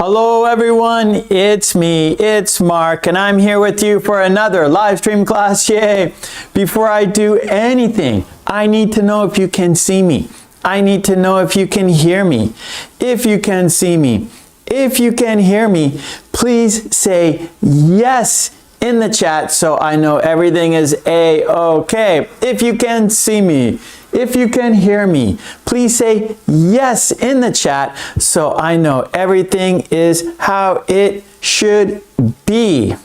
Hello everyone, it's me, it's Mark, and I'm here with you for another live stream class. Yay! Before I do anything, I need to know if you can see me. I need to know if you can hear me. If you can see me, if you can hear me, please say yes in the chat so I know everything is A-okay. If you can see me, if you can hear me, please say yes in the chat so I know everything is how it should be.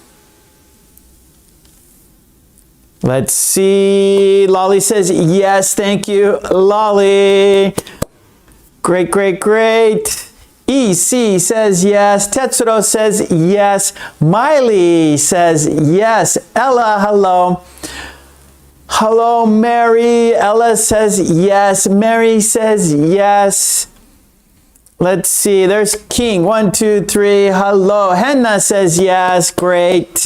Let's see. Lolly says yes. Thank you, Lolly. Great, great, great. EC says yes. Tetsuro says yes. Miley says yes. Ella, hello. Hello, Mary. Ella says yes. Mary says yes. Let's see. There's King. 1, 2, 3. Hello. Henna says yes. Great.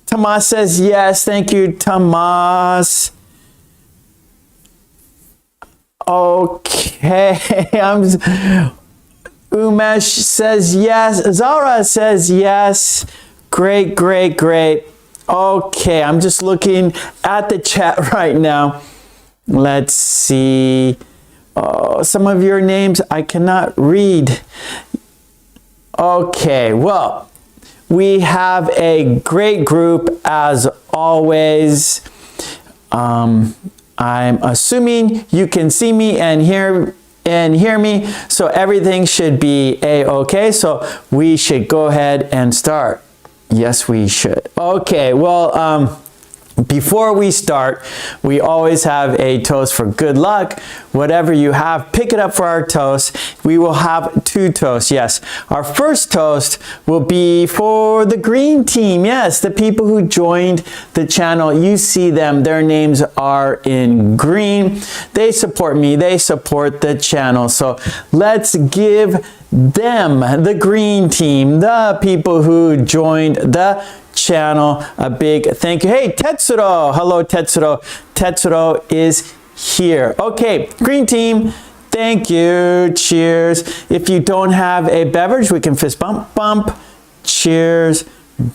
Tomas says yes. Thank you, Tomas. Okay. Umesh says yes. Zara says yes. Great, great, great. Okay, I'm just looking at the chat right now. Let's see. Oh, some of your names I cannot read. Okay, well, we have a great group as always. I'm assuming you can see me and hear me, so everything should be A-okay. So we should go ahead and start. Yes, we should. Okay, well, before we start, we always have a toast for good luck. Whatever you have, pick it up for our toast. We will have 2 toasts, yes. Our first toast will be for the green team. Yes, the people who joined the channel. You see them. Their names are in green. They support me. They support the channel. So let's give them, the green team, the people who joined the channel, a big thank you. Hey, Tetsuro. Hello, Tetsuro. Tetsuro is here. Okay, green team, thank you. Cheers. If you don't have a beverage, we can fist bump, bump, cheers,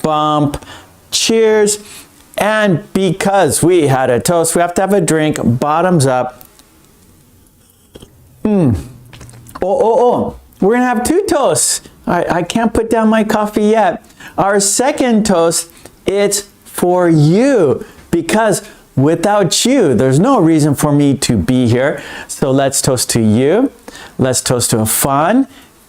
bump, cheers. And because we had a toast, we have to have a drink, bottoms up. We're gonna have 2 toasts. I can't put down my coffee yet. Our second toast, it's for you, because without you, there's no reason for me to be here. So let's toast to you. Let's toast to a fun,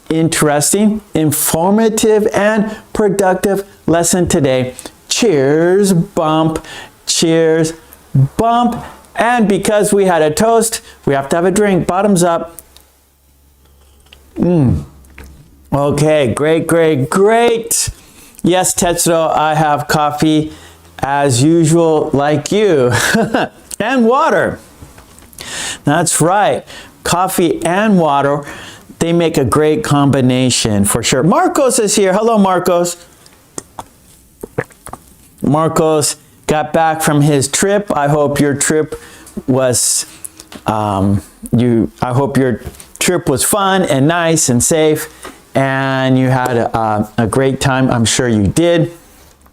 interesting, informative, and productive lesson today. Cheers, bump, cheers, bump. And because we had a toast, we have to have a drink, bottoms up. Okay, great, great, great. Yes, Tetsuro, I have coffee as usual, like you. And water. That's right. Coffee and water, they make a great combination for sure. Marcos is here. Hello, Marcos. Marcos got back from his trip. I hope your trip was I hope your trip was fun and nice and safe, and you had a great time. I'm sure you did,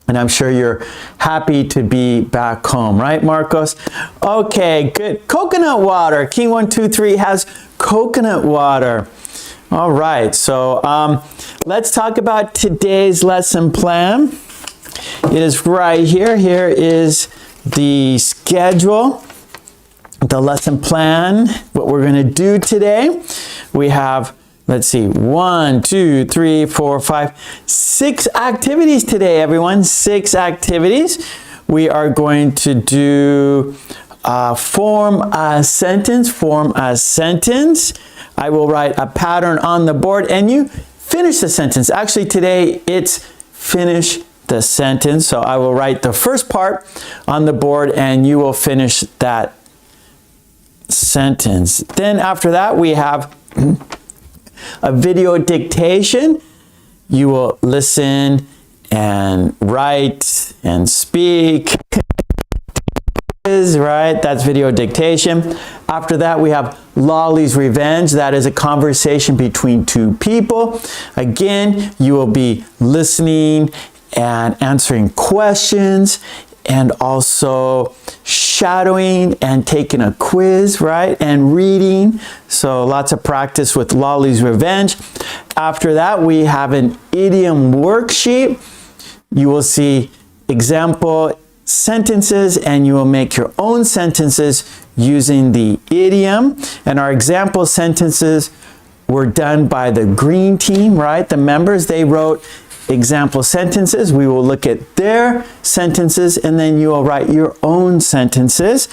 and I'm sure you're happy to be back home, right, Marcos? Okay, good. Coconut water. King 1, 2, 3 has coconut water. All right, so let's talk about today's lesson plan. It is right here. Here is the schedule, the lesson plan, what we're going to do today. We have, let's see, 1, 2, 3, 4, 5, 6 activities today, everyone. 6 activities. We are going to do form a sentence, form a sentence. I will write a pattern on the board and you finish the sentence. Actually, today it's finish the sentence. So I will write the first part on the board and you will finish that sentence. Then after that, we have a video dictation. You will listen and write and speak quiz, right? That's video dictation. After that, we have Lolly's Revenge. That is a conversation between two people. Again, you will be listening and answering questions and also shadowing and taking a quiz, right? And reading. So lots of practice with Lolly's Revenge. After that, we have an idiom worksheet. You will see example sentences and you will make your own sentences using the idiom. And our example sentences were done by the green team, right? The members, they wrote example sentences. We will look at their sentences and then you will write your own sentences.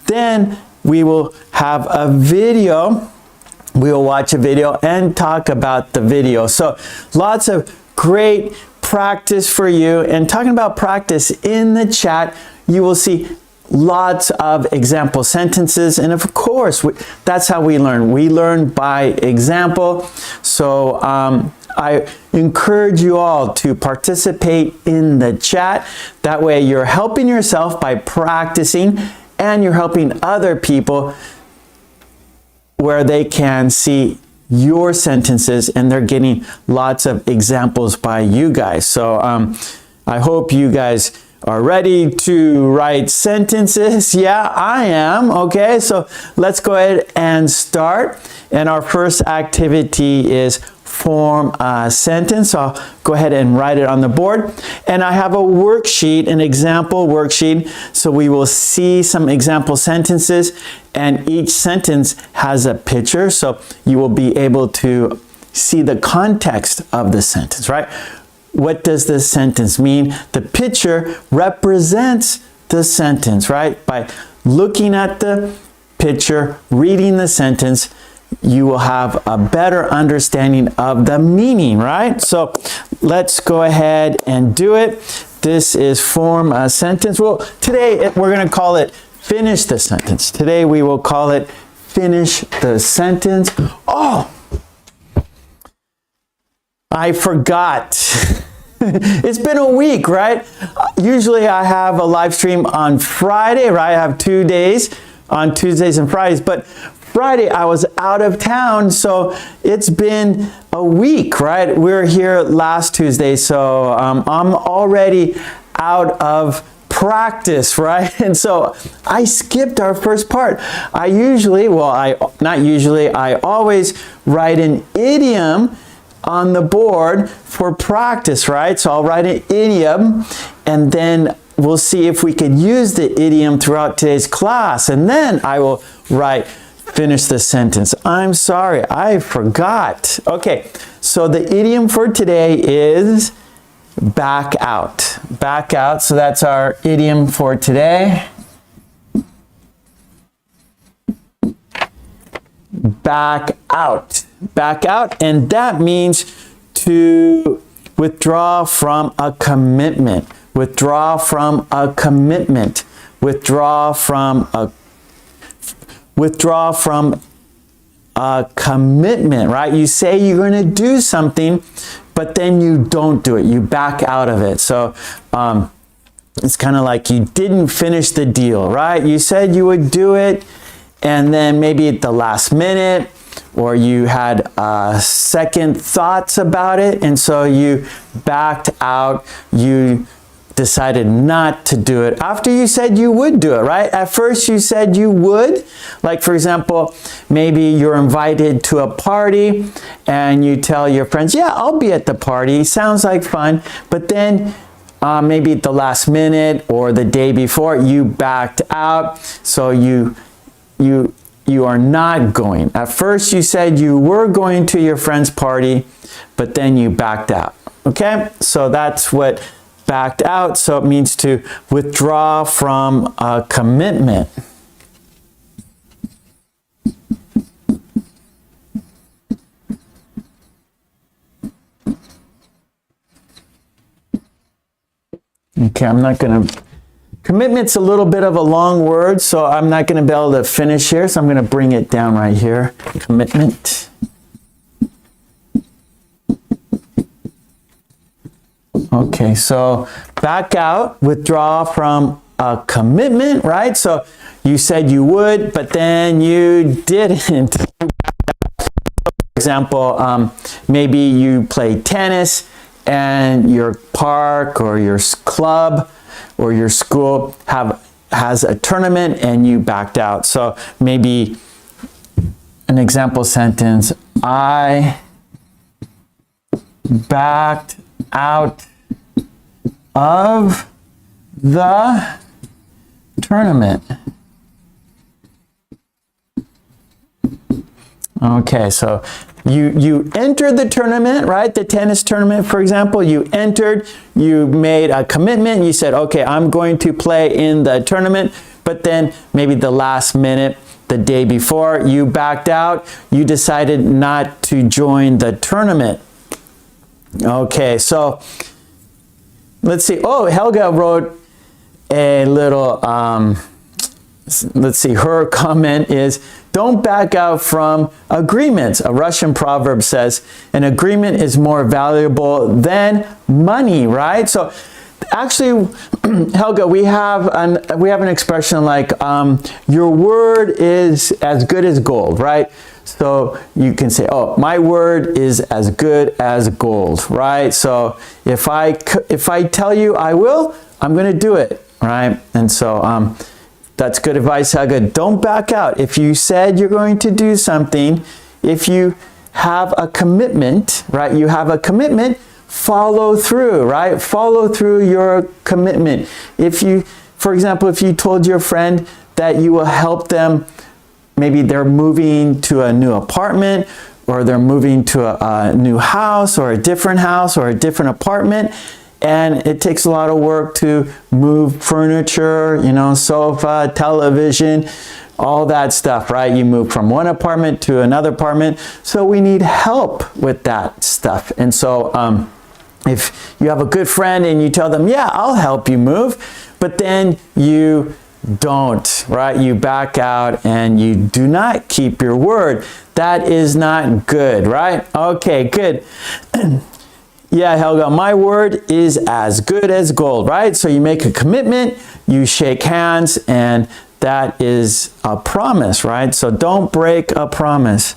Then we will have a video. We will watch a video and talk about the video. So lots of great practice for you. And talking about practice, in the chat, you will see lots of example sentences. And of course, that's how we learn. We learn by example. So I encourage you all to participate in the chat. That way you're helping yourself by practicing and you're helping other people where they can see your sentences and they're getting lots of examples by you guys. So I hope you guys are ready to write sentences. Yeah, I am. Okay, so let's go ahead and start. And our first activity is form a sentence. So I'll go ahead and write it on the board. And I have a worksheet, an example worksheet. So we will see some example sentences and each sentence has a picture. So you will be able to see the context of the sentence, right? What does this sentence mean? The picture represents the sentence, right? By looking at the picture, reading the sentence, you will have a better understanding of the meaning, right? So let's go ahead and do it. This is form a sentence. Well, today we're going to call it finish the sentence. Today we will call it finish the sentence. Oh, I forgot. It's been a week, right? Usually I have a live stream on Friday, right? I have 2 days on Tuesdays and Fridays, but Friday I was out of town, so it's been a week, right? We were here last Tuesday, so I'm already out of practice, right? And so I skipped our first part. I always write an idiom on the board for practice, right? So I'll write an idiom and then we'll see if we can use the idiom throughout today's class. And then I will write finish the sentence. I'm sorry, I forgot. Okay, so the idiom for today is back out. Back out, so that's our idiom for today. Back out. Back out, and that means to withdraw from a commitment. Withdraw from a commitment. Withdraw from a commitment, right? You say you're going to do something, but then you don't do it. You back out of it. So it's kind of like you didn't finish the deal, right? You said you would do it, and then maybe at the last minute, or you had second thoughts about it, and so you backed out. You decided not to do it after you said you would do it, right? At first you said you would. Like, for example, maybe you're invited to a party and you tell your friends, yeah, I'll be at the party. Sounds like fun. But then maybe at the last minute or the day before, you backed out. So you are not going. At first you said you were going to your friend's party, but then you backed out. Okay? So that's what backed out. So it means to withdraw from a commitment. Okay, I'm not going to... Commitment's a little bit of a long word, so I'm not going to be able to finish here, so I'm going to bring it down right here. Commitment. Okay, so back out, withdraw from a commitment, right? So you said you would, but then you didn't. For example, maybe you play tennis and your park or your club or your school has a tournament and you backed out. So maybe an example sentence, I backed out of the tournament. Okay, so you entered the tournament, right? The tennis tournament, for example, you entered, you made a commitment, you said, okay, I'm going to play in the tournament, but then maybe the last minute, the day before, you backed out, you decided not to join the tournament. Okay, so let's see. Oh, Helga wrote a little, let's see, her comment is, don't back out from agreements. A Russian proverb says, an agreement is more valuable than money, right? So actually, Helga, we have an expression like, your word is as good as gold, right? So you can say, oh, my word is as good as gold, right? So if I tell you I will, I'm going to do it, right? And so that's good advice, Helga. Don't back out. If you said you're going to do something, if you have a commitment, right? You have a commitment, follow through, right? Follow through your commitment. If you, for example, if you told your friend that you will help them, maybe they're moving to a new apartment, or they're moving to a new house or a different apartment, and it takes a lot of work to move furniture, you know, sofa, television, all that stuff, right? You move from one apartment to another apartment. So we need help with that stuff. And so if you have a good friend and you tell them, yeah, I'll help you move, but then you don't, right? You back out and you do not keep your word. That is not good, right? Okay, good. Yeah, Helga, my word is as good as gold, right? So you make a commitment, you shake hands, and that is a promise, right? So don't break a promise.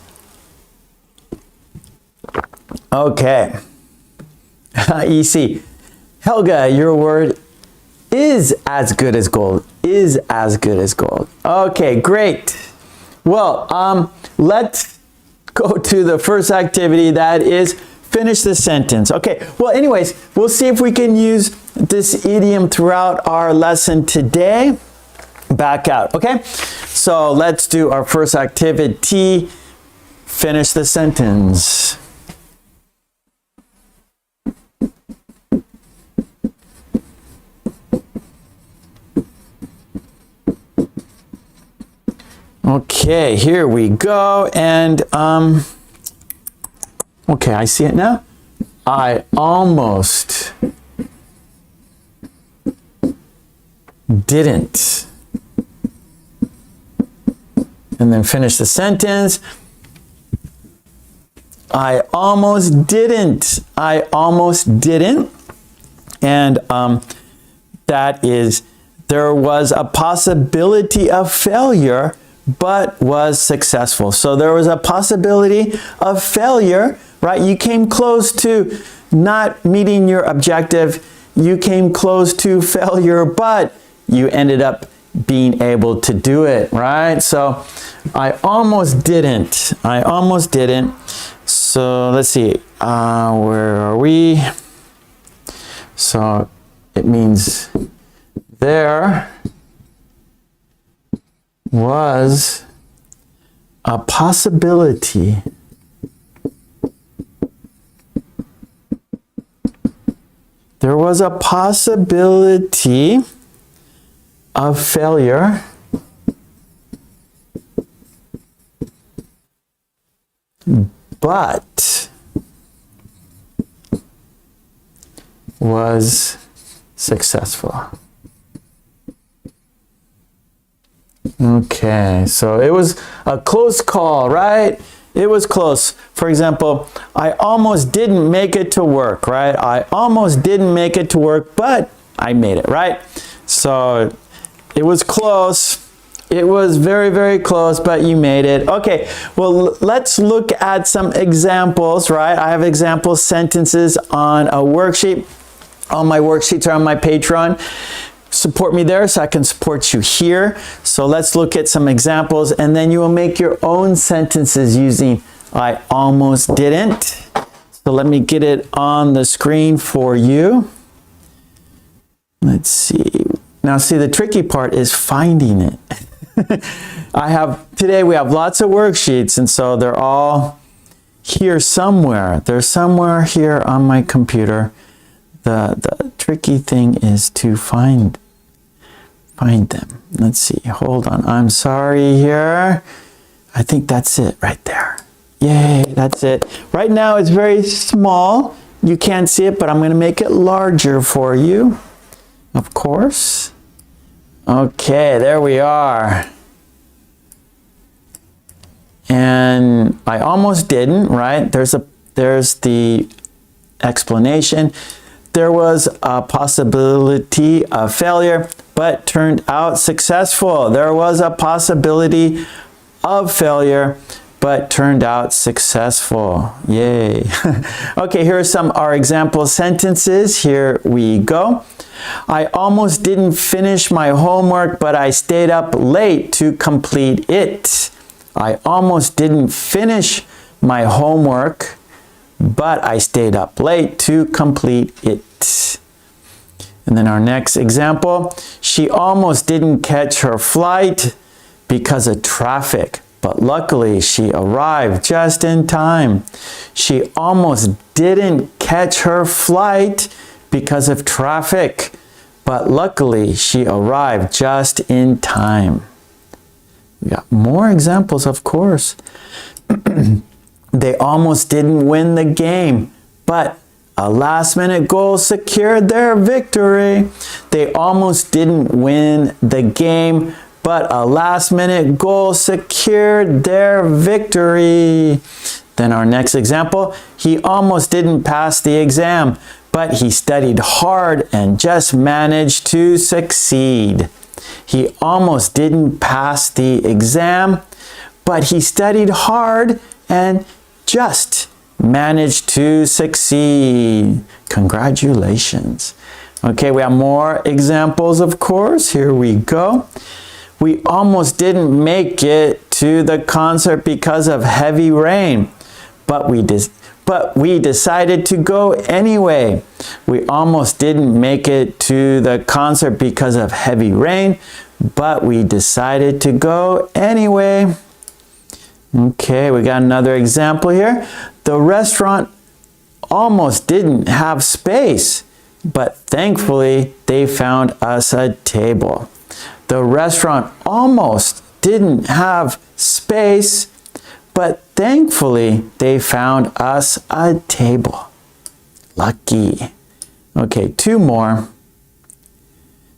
Okay. EC. Helga, your word is as good as gold. Is as good as gold. Okay, great. Well, let's go to the first activity, that is finish the sentence. Okay, well, anyways, we'll see if we can use this idiom throughout our lesson today. Back out, okay? So let's do our first activity, finish the sentence. Okay, here we go, and okay, I see it now. I almost didn't. And then finish the sentence. I almost didn't. I almost didn't. And that is, there was a possibility of failure, but was successful. So there was a possibility of failure, right? You came close to not meeting your objective. You came close to failure, but you ended up being able to do it, right? So I almost didn't. I almost didn't. So let's see. Where are we? So it means there was a possibility of failure, but was successful. Okay, so it was a close call, right? It was close. For example, I almost didn't make it to work, right? I almost didn't make it to work, but I made it, right? So It was close. It was very, very close, but you made it. Okay, well, let's look at some examples, right? I have example sentences on a worksheet. All my worksheets are on my Patreon. Support me there so I can support you here. So let's look at some examples, and then you will make your own sentences using I almost didn't. So let me get it on the screen for you. Let's see. Now see, the tricky part is finding it. Today we have lots of worksheets, and so they're all here somewhere. They're somewhere here on my computer. The tricky thing is to find them. Let's see. Hold on. I'm sorry here. I think that's it right there. Yay, that's it. Right now it's very small. You can't see it, but I'm going to make it larger for you. Of course. Okay, there we are. And I almost didn't, right? There's the explanation. There was a possibility of failure, but turned out successful. There was a possibility of failure, but turned out successful. Yay. Okay, here are some our example sentences. Here we go. I almost didn't finish my homework, but I stayed up late to complete it. I almost didn't finish my homework, but I stayed up late to complete it. And then our next example, she almost didn't catch her flight because of traffic, but luckily she arrived just in time. She almost didn't catch her flight because of traffic, but luckily she arrived just in time. We got more examples, of course. They almost didn't win the game, but a last-minute goal secured their victory. They almost didn't win the game, but a last-minute goal secured their victory. Then our next example, he almost didn't pass the exam, but he studied hard and just managed to succeed. He almost didn't pass the exam, but he studied hard and just managed to succeed. Congratulations. Okay, we have more examples, of course. Here we go. We almost didn't make it to the concert because of heavy rain, but we decided to go anyway. We almost didn't make it to the concert because of heavy rain, but we decided to go anyway. Okay, we got another example here. The restaurant almost didn't have space, but thankfully they found us a table. The restaurant almost didn't have space, but thankfully they found us a table. Lucky. Okay, two more.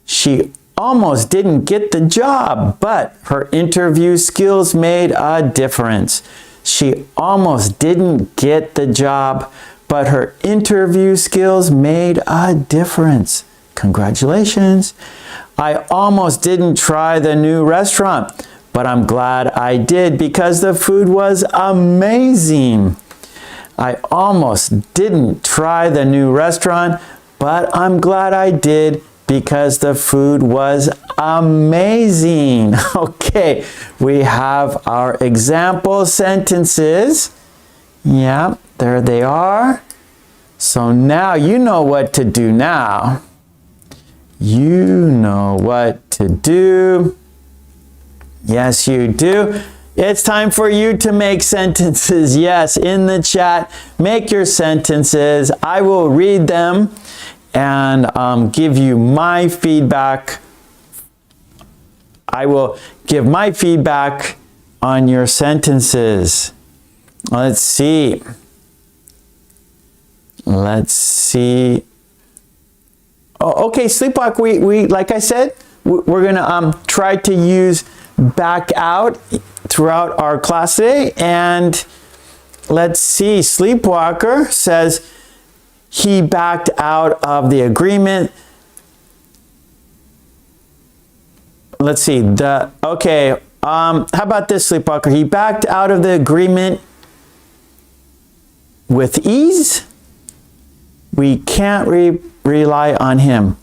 She almost didn't get the job, but her interview skills made a difference. She almost didn't get the job, but her interview skills made a difference. Congratulations. I almost didn't try the new restaurant, but I'm glad I did because the food was amazing. I almost didn't try the new restaurant, but I'm glad I did because the food was amazing. Okay, we have our example sentences. Yeah, there they are. So now you know what to do now. You know what to do. Yes, you do. It's time for you to make sentences. Yes, in the chat, make your sentences. I will read them and give you my feedback. I will give my feedback on your sentences. Let's see. Let's see. Oh, okay, sleepwalk. We like I said, we're gonna try to use back out throughout our class today. And let's see. Sleepwalker says he backed out of the agreement. let's see. Okay. How about this, Sleepwalker? He backed out of the agreement with ease. We can't rely on him.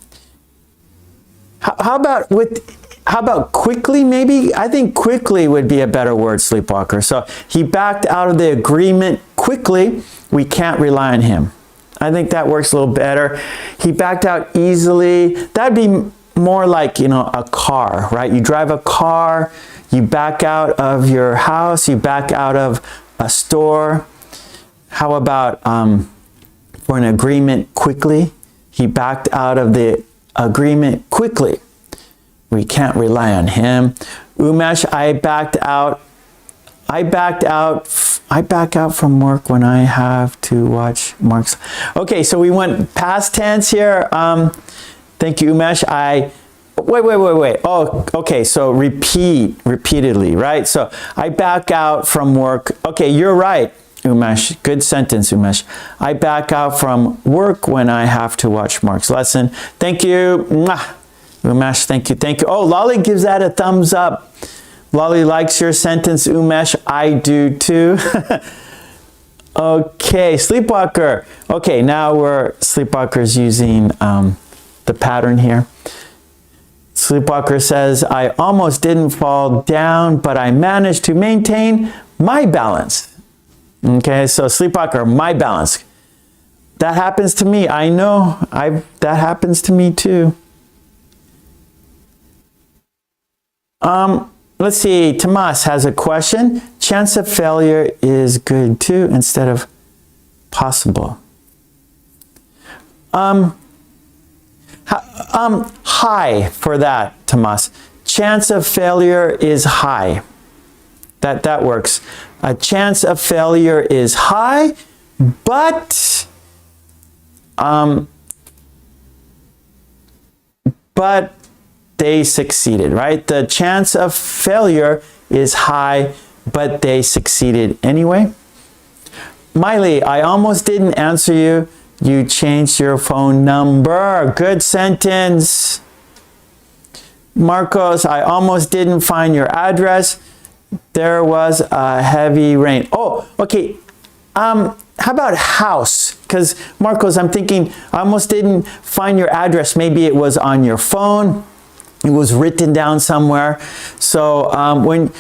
How about quickly, maybe? I think quickly would be a better word, Sleepwalker. So he backed out of the agreement quickly. We can't rely on him. I think that works a little better. He backed out easily. That'd be more like, you know, a car, right? You drive a car, you back out of your house, you back out of a store. How about for an agreement quickly? He backed out of the agreement quickly. We can't rely on him. Umesh, I back out from work when I have to watch Mark's. Okay, so we went past tense here. Thank you, Umesh. Wait. Oh, okay, so repeatedly, right? So I back out from work. Okay, you're right, Umesh. Good sentence, Umesh. I back out from work when I have to watch Mark's lesson. Thank you. Mwah. Umesh, thank you. Oh, Lolly gives that a thumbs up. Lolly likes your sentence, Umesh. I do too. Okay, Sleepwalker. Okay, now Sleepwalker's using the pattern here. Sleepwalker says, I almost didn't fall down, but I managed to maintain my balance. Okay, so Sleepwalker, my balance. That happens to me. I know. That happens to me too. Let's see, Tomas has a question. Chance of failure is good too instead of possible. High for that, Tomas. Chance of failure is high. That works. A chance of failure is high, but they succeeded, right? The chance of failure is high, but they succeeded anyway. Miley, I almost didn't answer you. You changed your phone number. Good sentence. Marcos, I almost didn't find your address. There was a heavy rain. Oh, okay. How about house? Because Marcos, I'm thinking I almost didn't find your address. Maybe it was on your phone. It was written down somewhere. So when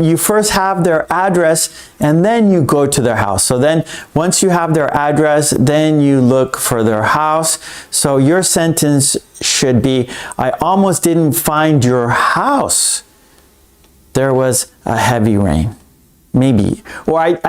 you first have their address and then you go to their house. So then once you have their address, then you look for their house. So your sentence should be, I almost didn't find your house. There was a heavy rain. Maybe. Or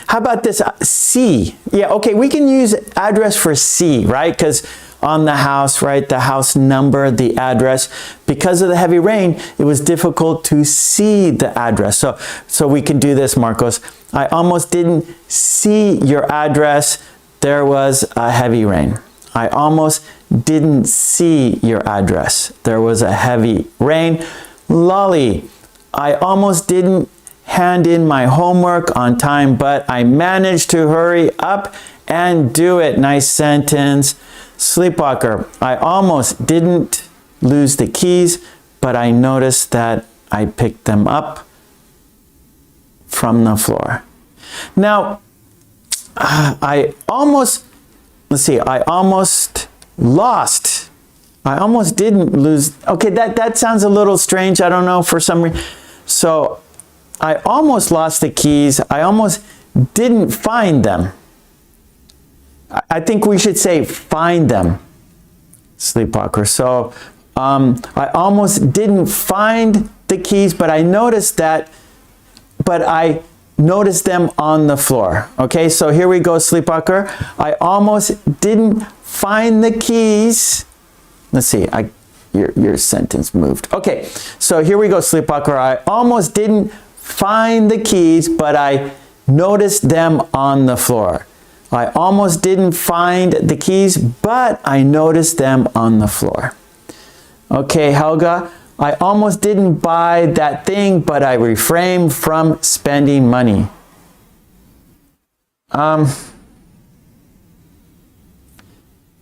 how about this? C. Yeah, okay, we can use address for C, right? Because on the house, right? The house number, the address. Because of the heavy rain, it was difficult to see the address. So we can do this, Marcos. I almost didn't see your address. There was a heavy rain. I almost didn't see your address. There was a heavy rain. Lolly, I almost didn't hand in my homework on time, but I managed to hurry up and do it. Nice sentence. Sleepwalker, I almost didn't lose the keys, but I noticed that I picked them up from the floor. Now, I almost lost. I almost didn't lose. Okay, that sounds a little strange. I don't know, for some reason. So I almost lost the keys. I almost didn't find them. I think we should say find them, Sleepwalker. So I almost didn't find the keys, but I noticed them on the floor. Okay, so here we go, Sleepwalker. I almost didn't find the keys. Let's see, your sentence moved. Okay, so here we go, Sleepwalker. I almost didn't find the keys, but I noticed them on the floor. I almost didn't find the keys, but I noticed them on the floor. Okay, Helga, I almost didn't buy that thing, but I refrained from spending money. I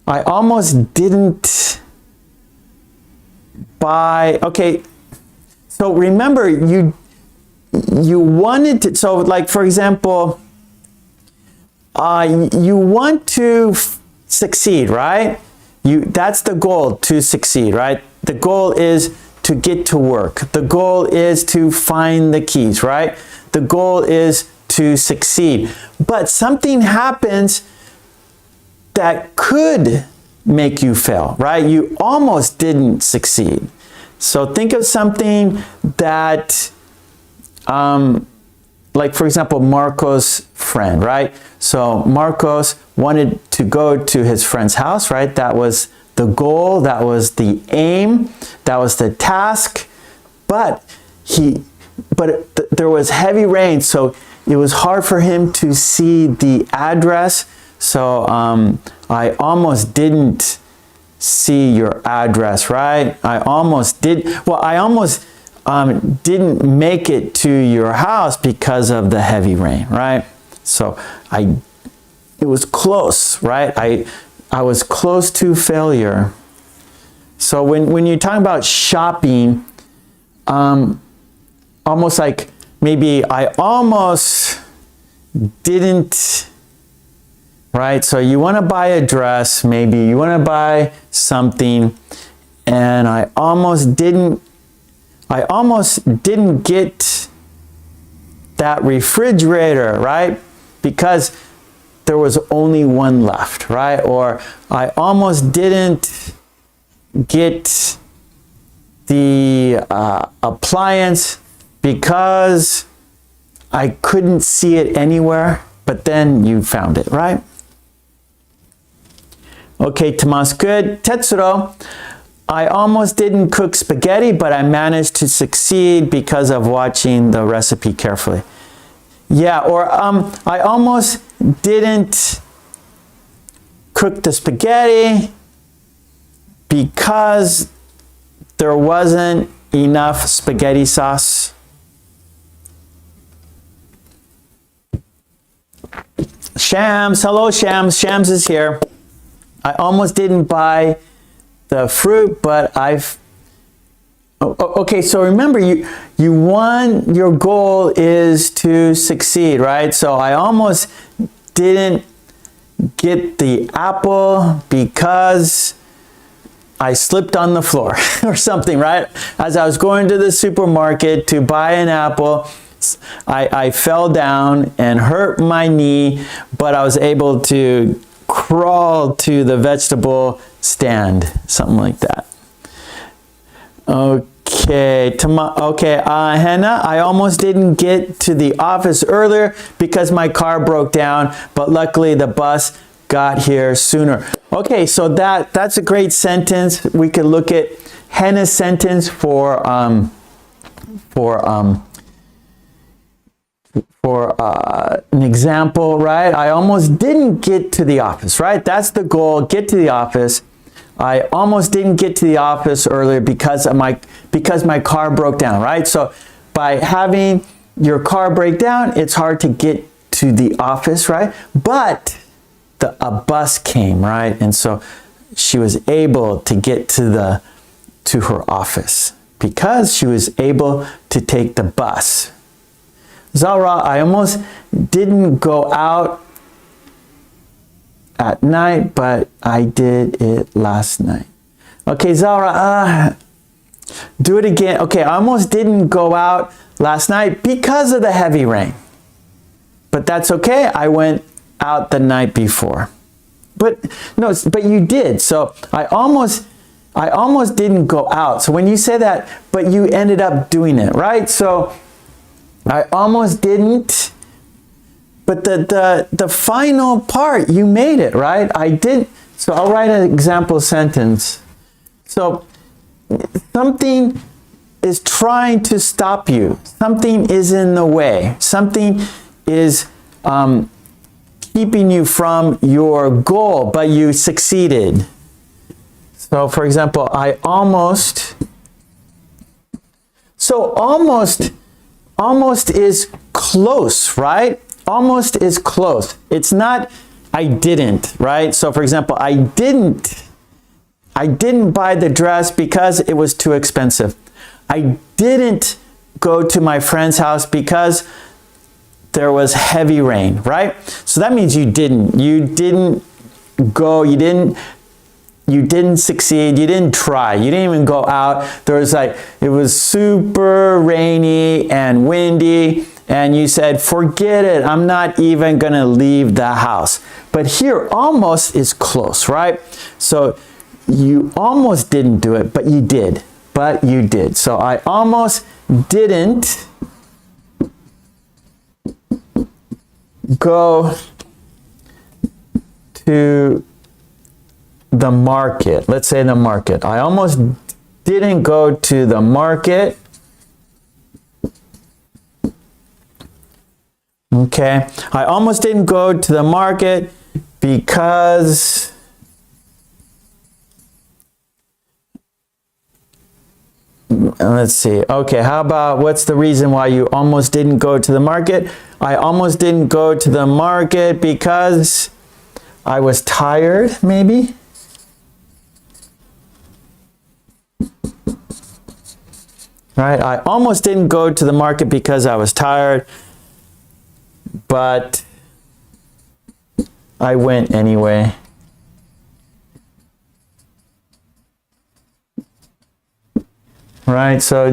almost didn't buy, okay, So remember, you wanted to, so like for example, you want to succeed, right? That's the goal, to succeed, right? The goal is to get to work. The goal is to find the keys, right? The goal is to succeed. But something happens that could make you fail, right? You almost didn't succeed. So think of something that, like for example, Marco's friend, right? So Marcos wanted to go to his friend's house, right? That was the goal, that was the aim, that was the task, but there was heavy rain, so it was hard for him to see the address. So I almost didn't see your address, right? I almost didn't make it to your house because of the heavy rain, right? So it was close, right? I was close to failure. So when you're talking about shopping, almost like maybe I almost didn't, right? So you want to buy a dress, maybe you want to buy something, and I almost didn't get that refrigerator, right? Because there was only one left, right? Or I almost didn't get the appliance because I couldn't see it anywhere, but then you found it, right? Okay, Tomas, good. Tetsuro, I almost didn't cook spaghetti, but I managed to succeed because of watching the recipe carefully. Yeah, or I almost didn't cook the spaghetti because there wasn't enough spaghetti sauce. Shams, hello Shams, Shams is here. I almost didn't buy the fruit, but okay, so remember, your goal is to succeed, right? So I almost didn't get the apple because I slipped on the floor or something, right? As I was going to the supermarket to buy an apple, I fell down and hurt my knee, but I was able to crawl to the vegetable stand, something like that. Okay, Hannah, I almost didn't get to the office earlier because my car broke down, but luckily the bus got here sooner. Okay, so that's a great sentence. We could look at Hannah's sentence for an example, right? I almost didn't get to the office, right? That's the goal, get to the office. I almost didn't get to the office earlier because my car broke down, right? So by having your car break down, it's hard to get to the office, right? But a bus came, right? And so she was able to get to her office because she was able to take the bus. Zara, I almost didn't go out at night, but I did it last night. Okay, Zara, do it again. Okay, I almost didn't go out last night because of the heavy rain. But that's okay, I went out the night before. But you did. So I almost didn't go out. So when you say that, but you ended up doing it, right? So I almost didn't, but the final part, you made it, right? I didn't. So I'll write an example sentence. So something is trying to stop you. Something is in the way. Something is keeping you from your goal, but you succeeded. So for example, almost is close, right? Almost is close. It's not I didn't, right? So for example, I didn't I didn't buy the dress because it was too expensive. I didn't go to my friend's house because there was heavy rain, right? So that means you didn't go, you didn't succeed, you didn't try, you didn't even go out. It was super rainy and windy, and you said, forget it, I'm not even gonna leave the house. But here, almost is close, right? So you almost didn't do it, but you did. But you did. So I almost didn't go to the market. Let's say the market. I almost didn't go to the market. Okay. I almost didn't go to the market because let's see. Okay, how about what's the reason why you almost didn't go to the market? I almost didn't go to the market because I was tired, maybe? Right? I almost didn't go to the market because I was tired, but I went anyway. Right? So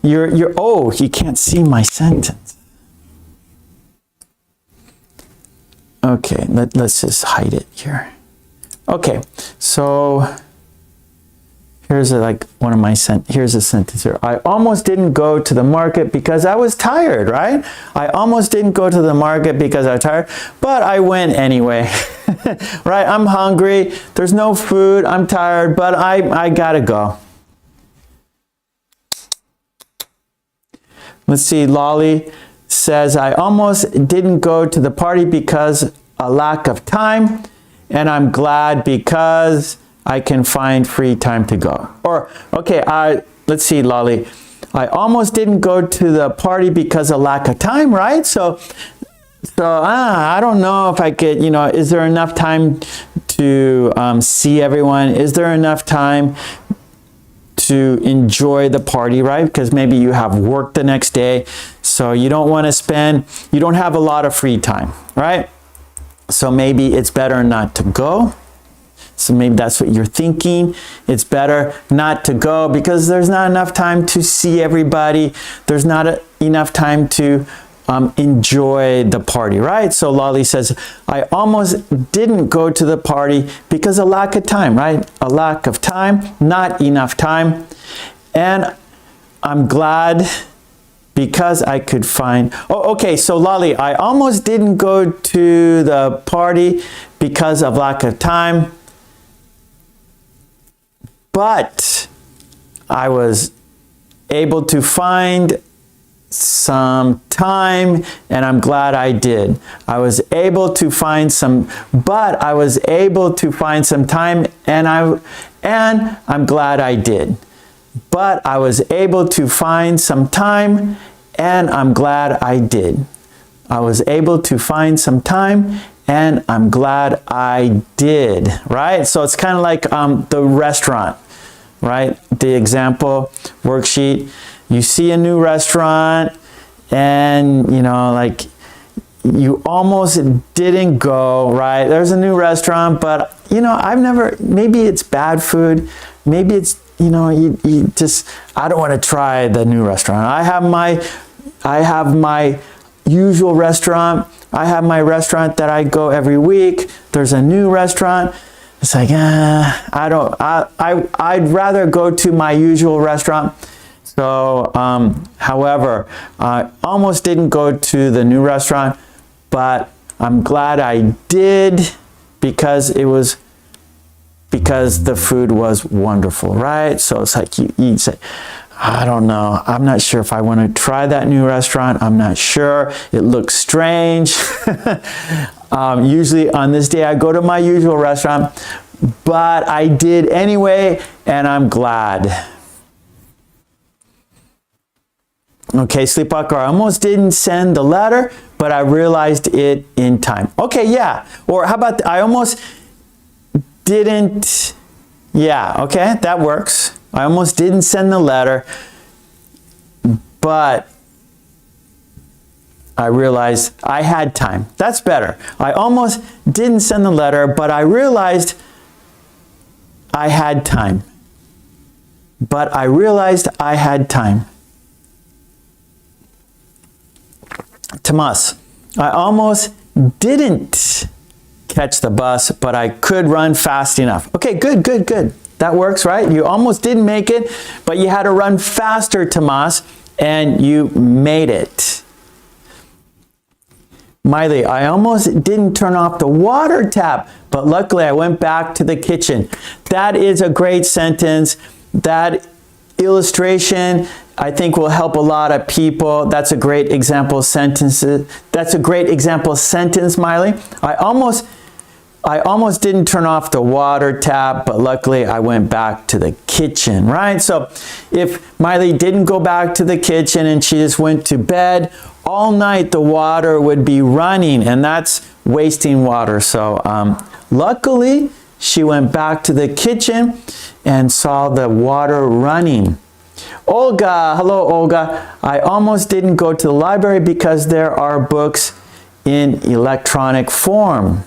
you can't see my sentence. Okay, let's just hide it here. Okay, so here's one of my here's a sentence here. I almost didn't go to the market because I was tired, right? I almost didn't go to the market because I was tired, but I went anyway. Right? I'm hungry, there's no food, I'm tired, but I gotta go. Let's see, Lolly says, I almost didn't go to the party because a lack of time, and I'm glad because I can find free time to go. Or, okay, let's see, Lolly. I almost didn't go to the party because of lack of time, right? So I don't know if I could, is there enough time to see everyone? Is there enough time to enjoy the party, right? Because maybe you have work the next day, so you don't have a lot of free time, right? So maybe it's better not to go. So maybe that's what you're thinking. It's better not to go because there's not enough time to see everybody. There's not enough time to enjoy the party, right? So Lolly says, I almost didn't go to the party because of lack of time, right? A lack of time, not enough time. And I'm glad because I could find, okay, so Lolly, I almost didn't go to the party because of lack of time, but I was able to find some time, and I'm glad I did. I was able to find some, but I was able to find some time, and I'm glad I did. But I was able to find some time, and I'm glad I did. I was able to find some time, and I'm glad I did, right? So it's kind of like the restaurant, right? The example worksheet. You see a new restaurant and, you almost didn't go, right? There's a new restaurant, but, maybe it's bad food. Maybe it's, I don't want to try the new restaurant. I have my usual restaurant. I have my restaurant that I go every week. There's a new restaurant. It's like, I'd rather go to my usual restaurant. So, however, I almost didn't go to the new restaurant, but I'm glad I did because the food was wonderful, right? So it's like you say, I don't know. I'm not sure if I want to try that new restaurant. I'm not sure. It looks strange. Usually on this day, I go to my usual restaurant, but I did anyway, and I'm glad. Okay, Sleepwalker, I almost didn't send the letter, but I realized it in time. Okay, yeah. Or how about I almost didn't, Yeah, okay, that works. I almost didn't send the letter, but I realized I had time. That's better. I almost didn't send the letter, but I realized I had time. But I realized I had time. Tomas, I almost didn't catch the bus, but I could run fast enough. Okay, good, good, good. That works, right? You almost didn't make it, but you had to run faster, Tomas, and you made it. Miley, I almost didn't turn off the water tap, but luckily I went back to the kitchen. That is a great sentence. That illustration, I think, will help a lot of people. That's a great example sentence. That's a great example sentence, Miley. I almost didn't turn off the water tap, but luckily I went back to the kitchen, right? So if Miley didn't go back to the kitchen and she just went to bed, all night the water would be running, and that's wasting water. So luckily she went back to the kitchen and saw the water running. Olga, hello Olga. I almost didn't go to the library because there are books in electronic form.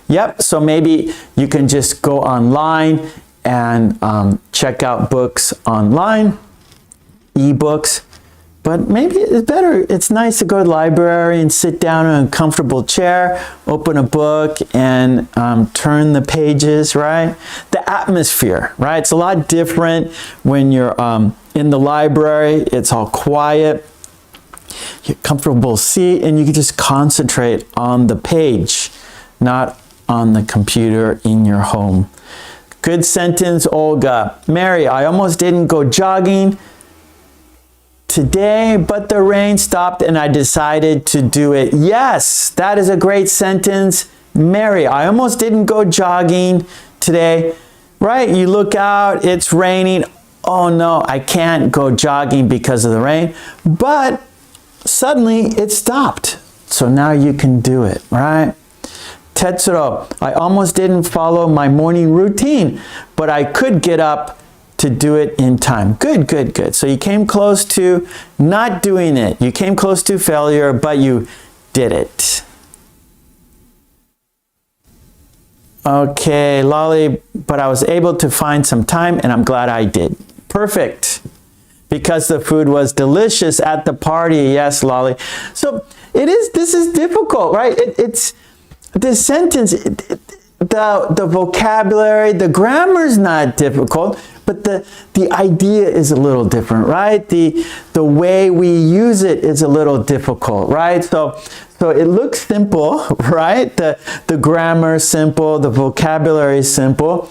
Yep, so maybe you can just go online and check out books online, ebooks. But maybe it's better, it's nice to go to the library and sit down in a comfortable chair, open a book and turn the pages, right? The atmosphere, right? It's a lot different when you're in the library. It's all quiet, you get comfortable seat, and you can just concentrate on the page, not on the computer in your home. Good sentence, Olga. Mary, I almost didn't go jogging today, but the rain stopped and I decided to do it. Yes, that is a great sentence. Mary, I almost didn't go jogging today, right? You look out, it's raining. Oh no, I can't go jogging because of the rain, but suddenly it stopped. So now you can do it, right? Tetsuro, I almost didn't follow my morning routine, but I could get up to do it in time. Good, good, good. So you came close to not doing it. You came close to failure, but you did it. Okay, Lolly, but I was able to find some time and I'm glad I did. Perfect. Because the food was delicious at the party. Yes, Lolly. So this is difficult, right? It's this sentence, the vocabulary, the grammar's not difficult, but the idea is a little different, right? The way we use it is a little difficult, right? So it looks simple, right? The grammar is simple, the vocabulary is simple,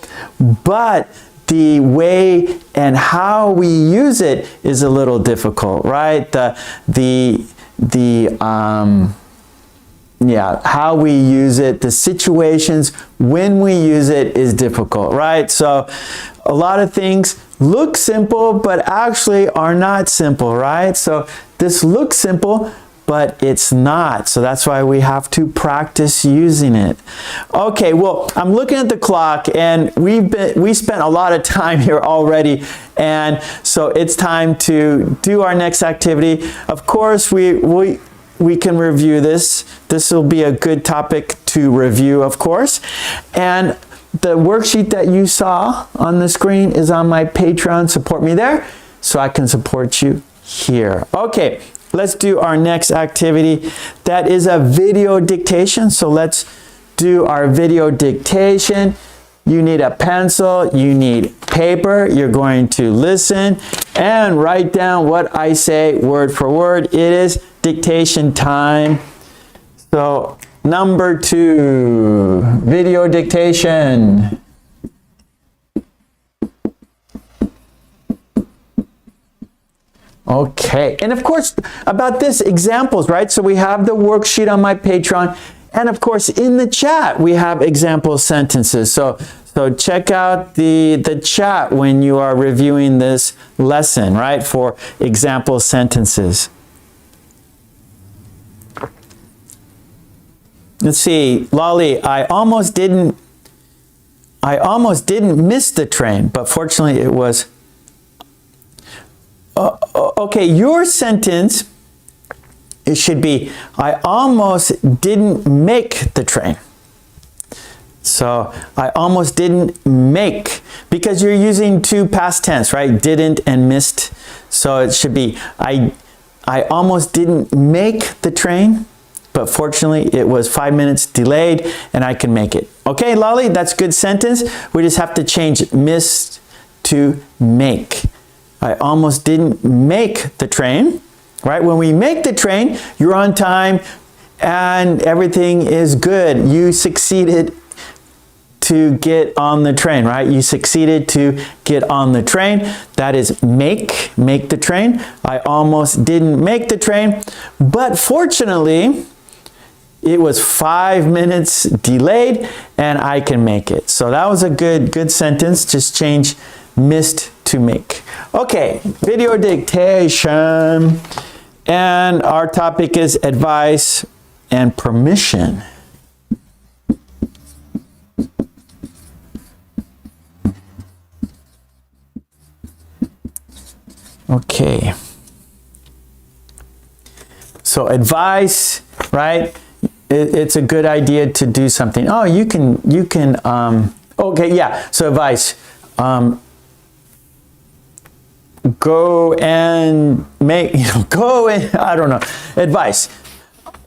but the way and how we use it is a little difficult, right? Yeah, how we use it, the situations when we use it is difficult, right? So a lot of things look simple, but actually are not simple, right? So this looks simple, but it's not. So that's why we have to practice using it. Okay, well, I'm looking at the clock and we spent a lot of time here already. And so it's time to do our next activity. Of course, we can review this. This will be a good topic to review, of course. And the worksheet that you saw on the screen is on my Patreon. Support me there so I can support you here. Okay, let's do our next activity. That is a video dictation. So let's do our video dictation. You need a pencil, you need paper. You're going to listen and write down what I say word for word. It is dictation time. So number 2, video dictation. Okay, and of course about this, examples, right? So we have the worksheet on my Patreon, and of course in the chat we have example sentences. So check out the chat when you are reviewing this lesson, right, for example sentences. Let's see, Lolly, I almost didn't I almost didn't miss the train, but fortunately it was. Okay, your sentence, it should be, I almost didn't make the train. So I almost didn't make, because you're using two past tense, right? Didn't and missed. So it should be, I almost didn't make the train, but fortunately it was 5 minutes delayed and I can make it. Okay, Lolly, that's a good sentence. We just have to change missed to make. I almost didn't make the train, right? When we make the train, you're on time and everything is good. You succeeded to get on the train, right? You succeeded to get on the train. That is make the train. I almost didn't make the train, but fortunately, it was 5 minutes delayed and I can make it. So that was a good sentence. Just change missed to make. Okay, video dictation. And our topic is advice and permission. Okay. So advice, right? It's a good idea to do something. Oh, you can, okay, yeah. So advice, go and make, go and, I don't know, advice.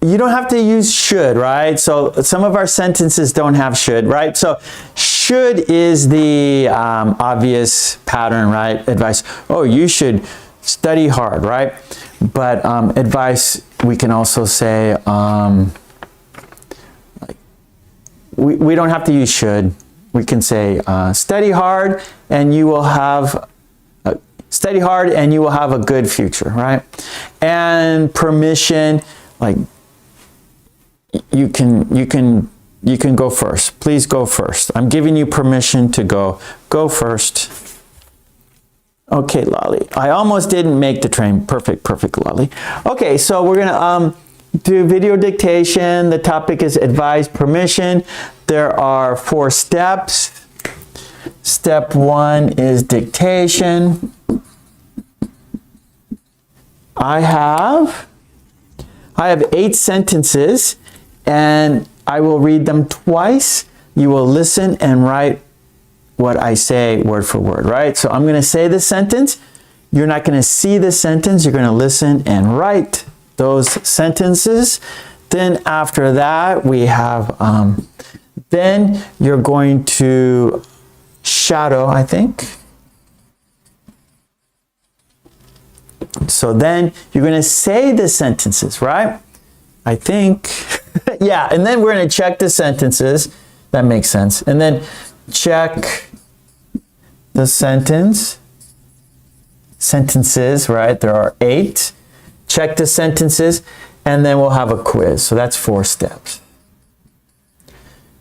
You don't have to use should, right? So some of our sentences don't have should, right? So should is the obvious pattern, right? Advice, oh, you should study hard, right? But advice, we can also say, we don't have to use should. We can say, study hard and you will have a good future, right? And permission, like you can go first. Please go first. I'm giving you permission to go. Go first. Okay, Lolly. I almost didn't make the train. Perfect, Lolly. Okay, so we're gonna do video dictation. The topic is advice, permission. There are 4 steps. Step 1 is dictation. I have 8 sentences and I will read them twice. You will listen and write what I say word for word, right? So I'm going to say the sentence. You're not going to see the sentence. You're going to listen and write those sentences. Then after that, we have, then you're going to shadow, I think. So then you're going to say the sentences, right? I think, yeah, and then we're going to check the sentences. That makes sense. And then check the sentences, right? There are 8. Check the sentences, and then we'll have a quiz. So that's 4 steps.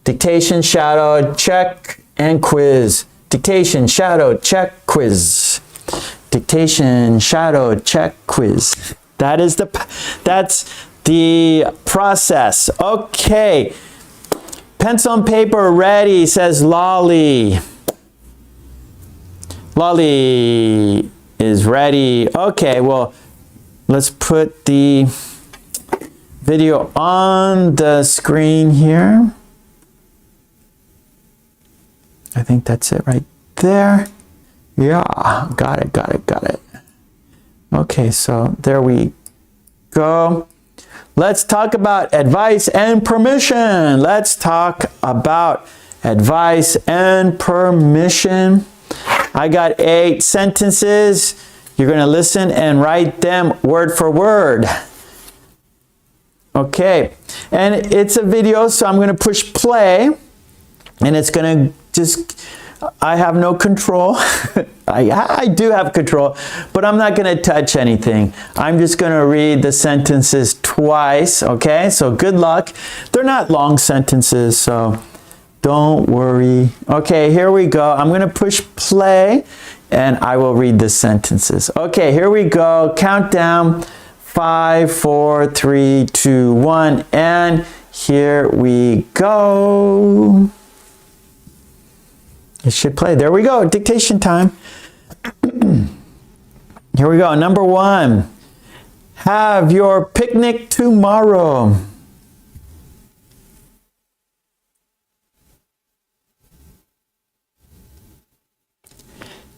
Dictation, shadow, check, and quiz. Dictation, shadow, check, quiz. Dictation, shadow, check, quiz. That's the process. Okay. Pencil and paper ready, says Lolly. Lolly is ready. Okay, well, let's put the video on the screen here. I think that's it right there. Yeah, got it. Okay, so there we go. Let's talk about advice and permission. Let's talk about advice and permission. I got 8 sentences. You're going to listen and write them word for word. Okay, and it's a video, so I'm going to push play, and it's going to just, I have no control. I do have control, but I'm not going to touch anything. I'm just going to read the sentences twice, okay? So good luck. They're not long sentences, so don't worry. Okay, here we go. I'm going to push play, and I will read the sentences. Okay, here we go. Countdown. 5, 4, 3, 2, 1, and here we go. It should play. There we go. Dictation time. Here we go. Number 1. Have your picnic tomorrow.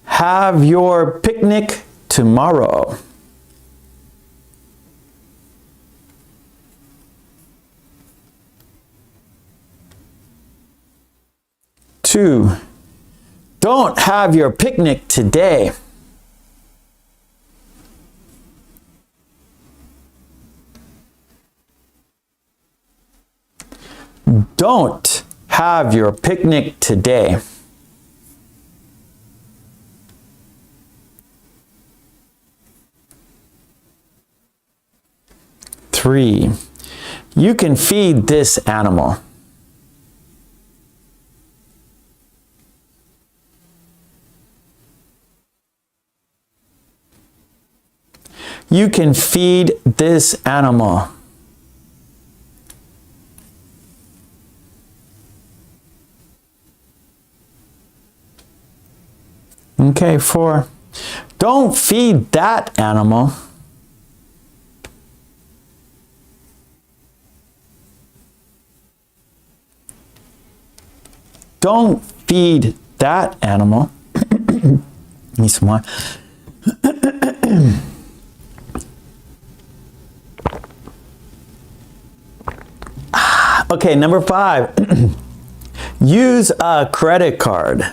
Have your picnic tomorrow. Two, don't have your picnic today. Don't have your picnic today. Three, you can feed this animal. You can feed this animal. Okay, 4. Don't feed that animal. Don't feed that animal. Need some more. Okay, number 5. Use a credit card.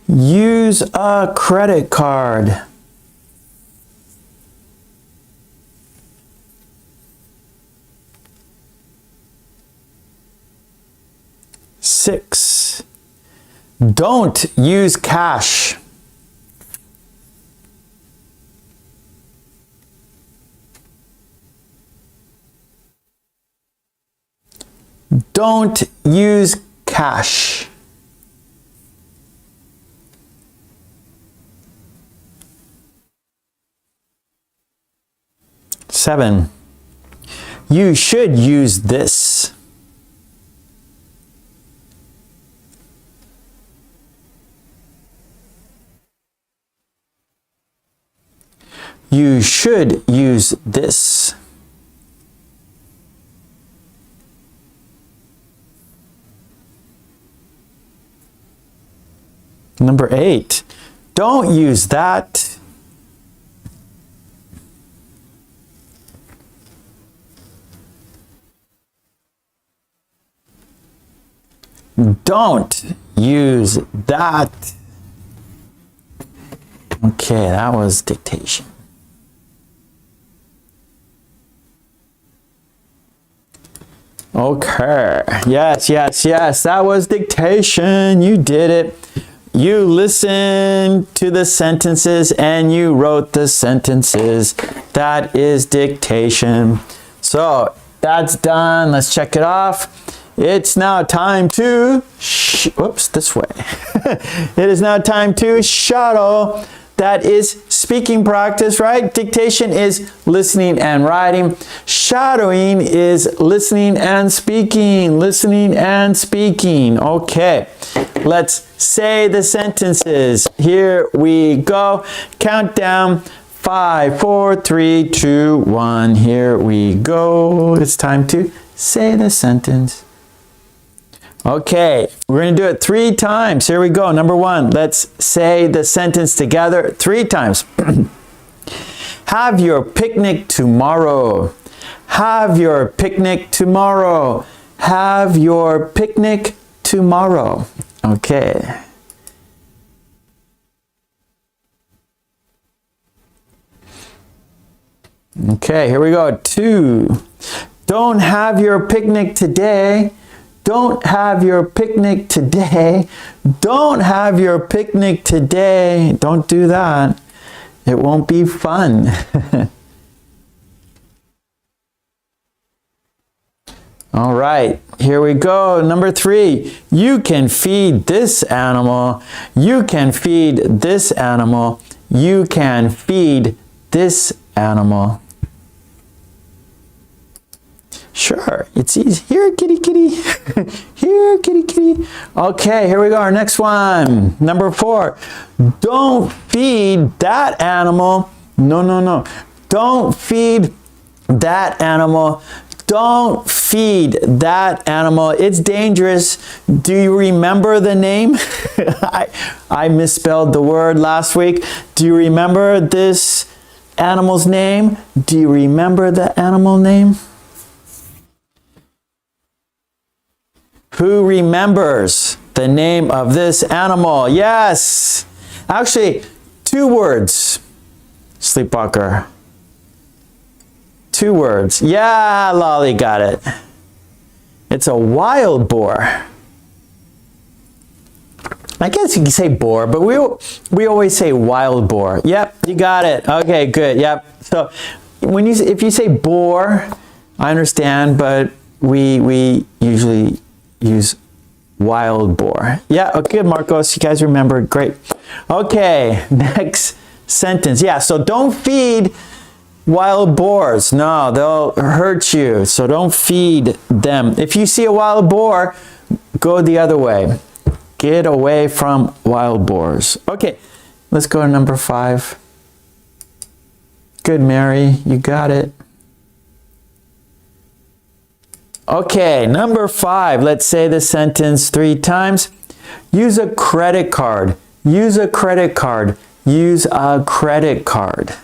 Use a credit card. Six, don't use cash. Don't use cash. Seven, you should use this. You should use this. Number 8, don't use that. Don't use that. Okay, that was dictation. Okay, yes, that was dictation. You did it. You listened to the sentences and you wrote the sentences. That is dictation. So that's done. Let's check it off. It's now time to, this way. It is now time to shuttle. That is speaking practice, right? Dictation is listening and writing. Shadowing is listening and speaking. Listening and speaking. Okay, let's say the sentences. Here we go. Countdown. 5, 4, 3, 2, 1. Here we go. It's time to say the sentence. Okay, we're going to do it 3 times. Here we go. Number 1, let's say the sentence together 3 times. Have your picnic tomorrow. Have your picnic tomorrow. Have your picnic tomorrow. Okay. Okay, here we go. 2. Don't have your picnic today. Don't have your picnic today. Don't have your picnic today. Don't do that. It won't be fun. All right, here we go. Number 3, you can feed this animal. You can feed this animal. You can feed this animal. Sure, it's easy. Here, kitty, kitty. Here, kitty, kitty. Okay, here we go. Our next one. Number 4. Don't feed that animal. No, no, no. Don't feed that animal. Don't feed that animal. It's dangerous. Do you remember the name? I misspelled the word last week. Do you remember this animal's name? Do you remember the animal name? Who remembers the name of this animal? Yes. Actually, 2 words. Sleepwalker. 2 words. Yeah, Lolly got it. It's a wild boar. I guess you can say boar, but we always say wild boar. Yep, you got it. Okay, good. Yep. So if you say boar, I understand, but we usually use wild boar. Yeah, okay, Marcos, you guys remember. Great. Okay, next sentence. Yeah, so don't feed wild boars. No, they'll hurt you. So don't feed them. If you see a wild boar, go the other way. Get away from wild boars. Okay, let's go to number 5. Good, Mary, you got it. Okay, number 5. Let's say the sentence 3 times. Use a credit card. Use a credit card. Use a credit card.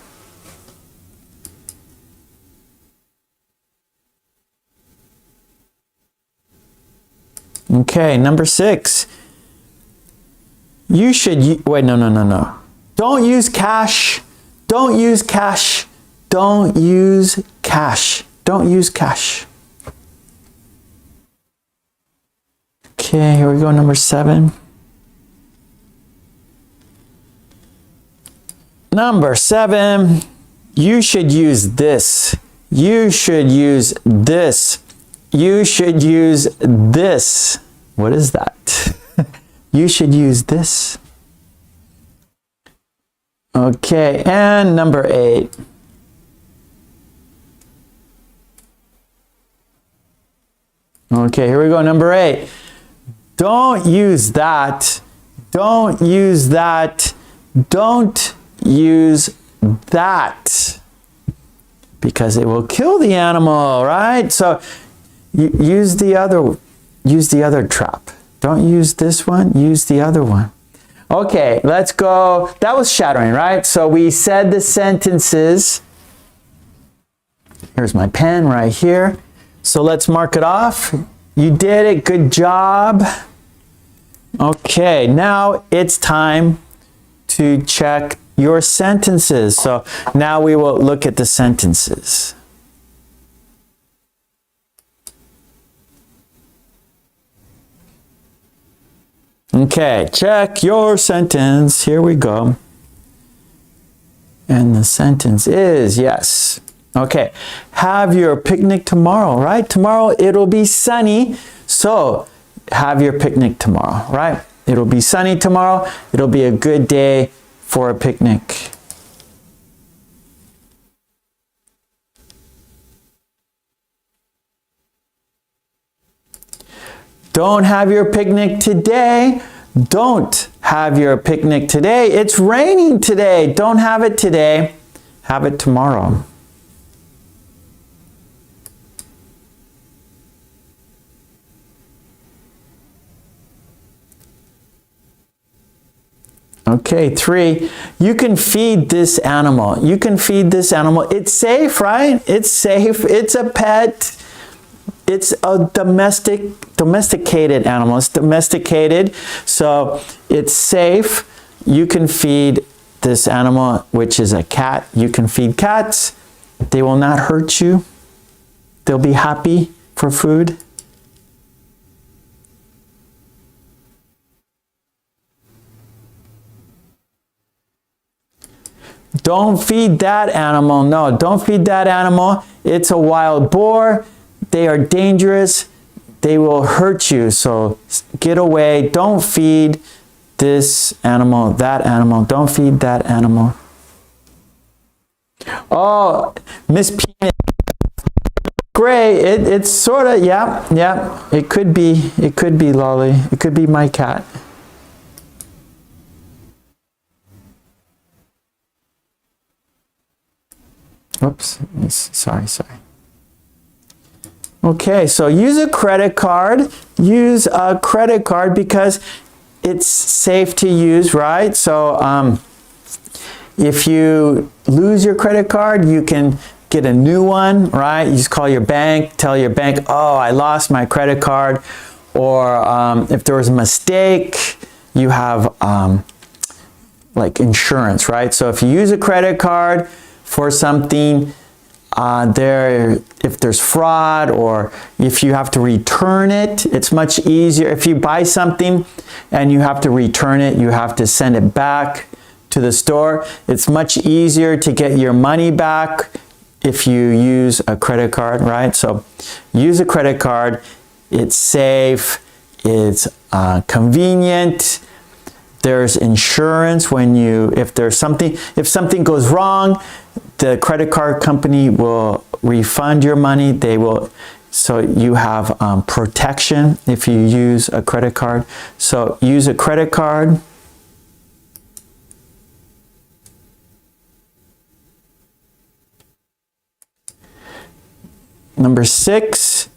Okay, number 6. You should, wait, no. Don't use cash. Don't use cash. Don't use cash. Don't use cash. Okay, here we go, number 7. Number 7, you should use this. You should use this. You should use this. What is that? You should use this. Okay, and number 8. Okay, here we go, number 8. Don't use that. Don't use that. Don't use that. Because it will kill the animal, right? So use the other trap. Don't use this one, use the other one. Okay, let's go. That was shadowing, right? So we said the sentences. Here's my pen right here. So let's mark it off. You did it, good job. Okay, now it's time to check your sentences. So now we will look at the sentences. Okay, check your sentence. Here we go. And the sentence is yes. Okay, have your picnic tomorrow, right? Tomorrow it'll be sunny, so have your picnic tomorrow, right? It'll be sunny tomorrow. It'll be a good day for a picnic. Don't have your picnic today. Don't have your picnic today. It's raining today. Don't have it today. Have it tomorrow. Okay, 3. You can feed this animal. You can feed this animal. It's safe, right? It's safe. It's a pet. It's a domesticated animal. It's domesticated, so it's safe. You can feed this animal, which is a cat. You can feed cats. They will not hurt you. They'll be happy for food. Don't feed that animal. No, don't feed that animal. It's a wild boar. They are dangerous. They will hurt you. So get away. Don't feed this animal, that animal. Don't feed that animal. Oh, Miss Peanut. Gray, it's sort of, yeah. It could be Lolly. It could be my cat. Oops, sorry. Okay, so use a credit card. Use a credit card because it's safe to use, right? So if you lose your credit card, you can get a new one, right? You just call your bank, tell your bank, oh, I lost my credit card. Or if there was a mistake, you have like insurance, right? So if you use a credit card for something, if there's fraud or if you have to return it, it's much easier. If you buy something and you have to return it, you have to send it back to the store. It's much easier to get your money back if you use a credit card, right? So use a credit card. It's safe. It's convenient. There's insurance if something goes wrong, the credit card company will refund your money. So you have protection if you use a credit card. So use a credit card. Number 6,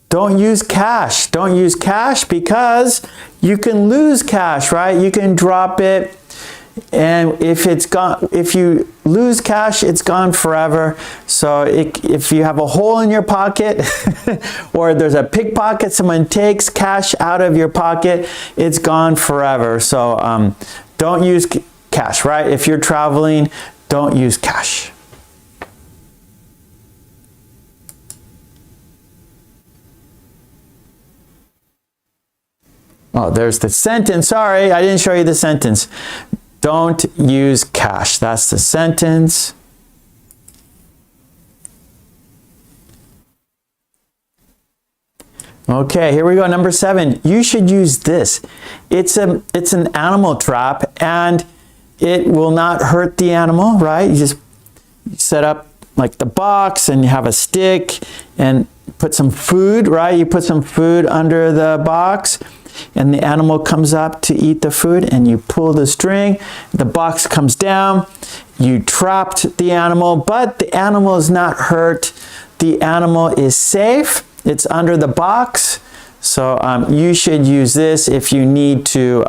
don't use cash. Don't use cash because you can lose cash, right? You can drop it. And if you lose cash, it's gone forever. So if you have a hole in your pocket or there's a pickpocket, someone takes cash out of your pocket, it's gone forever. So don't use cash, right? If you're traveling, don't use cash. Oh, there's the sentence. Sorry, I didn't show you the sentence. Don't use cash. That's the sentence. Okay, here we go. Number 7. You should use this. It's an animal trap and it will not hurt the animal, right? You just set up like the box and you have a stick and put some food, right? You put some food under the box and the animal comes up to eat the food and you pull the string, the box comes down, you trapped the animal, but the animal is not hurt. The animal is safe. It's under the box. So you should use this if you need to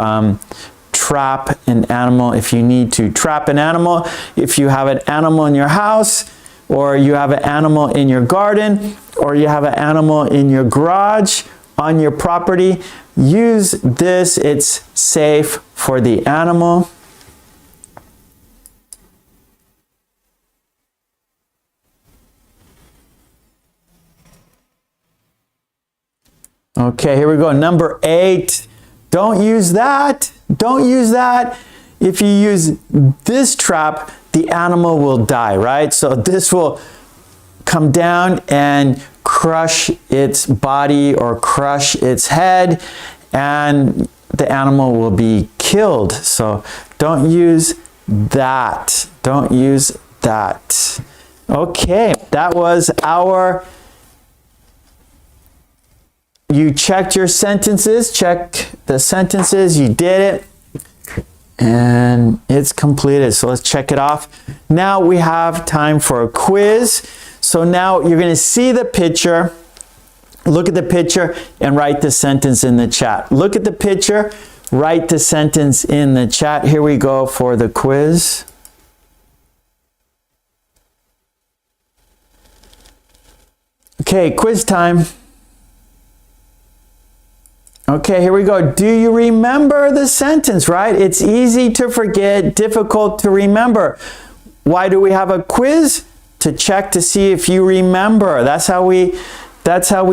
trap an animal. If you need to trap an animal, if you have an animal in your house, or you have an animal in your garden, or you have an animal in your garage, on your property, use this. It's safe for the animal. Okay, here we go. Number 8. Don't use that. Don't use that. If you use this trap, the animal will die, right? So this will come down and crush its body or crush its head, and the animal will be killed. So don't use that. Don't use that. Okay, that was you checked your sentences, check the sentences, you did it, and it's completed. So let's check it off. Now we have time for a quiz. So now you're going to see the picture, look at the picture, and write the sentence in the chat. Look at the picture, write the sentence in the chat. Here we go for the quiz. Okay, quiz time. Okay, here we go. Do you remember the sentence, right? It's easy to forget, difficult to remember. Why do we have a quiz? To check to see if you remember. That's how we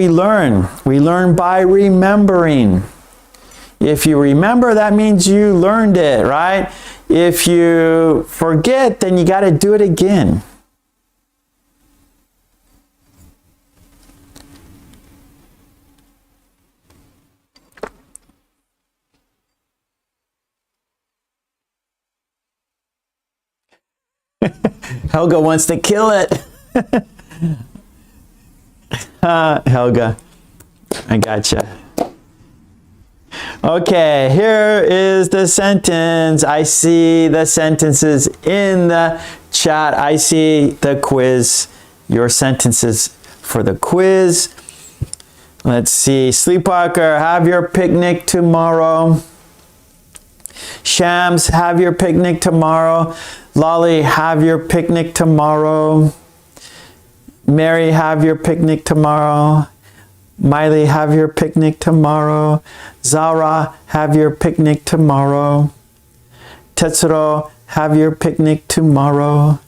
learn. We learn by remembering. If you remember, that means you learned it, right? If you forget, then you got to do it again. Helga wants to kill it. Helga, I gotcha. Okay, here is the sentence. I see the sentences in the chat. I see the quiz, your sentences for the quiz. Let's see. Sleepwalker, have your picnic tomorrow. Shams, have your picnic tomorrow. Lolly, have your picnic tomorrow. Mary, have your picnic tomorrow. Miley, have your picnic tomorrow. Zara, have your picnic tomorrow. Tetsuro, have your picnic tomorrow.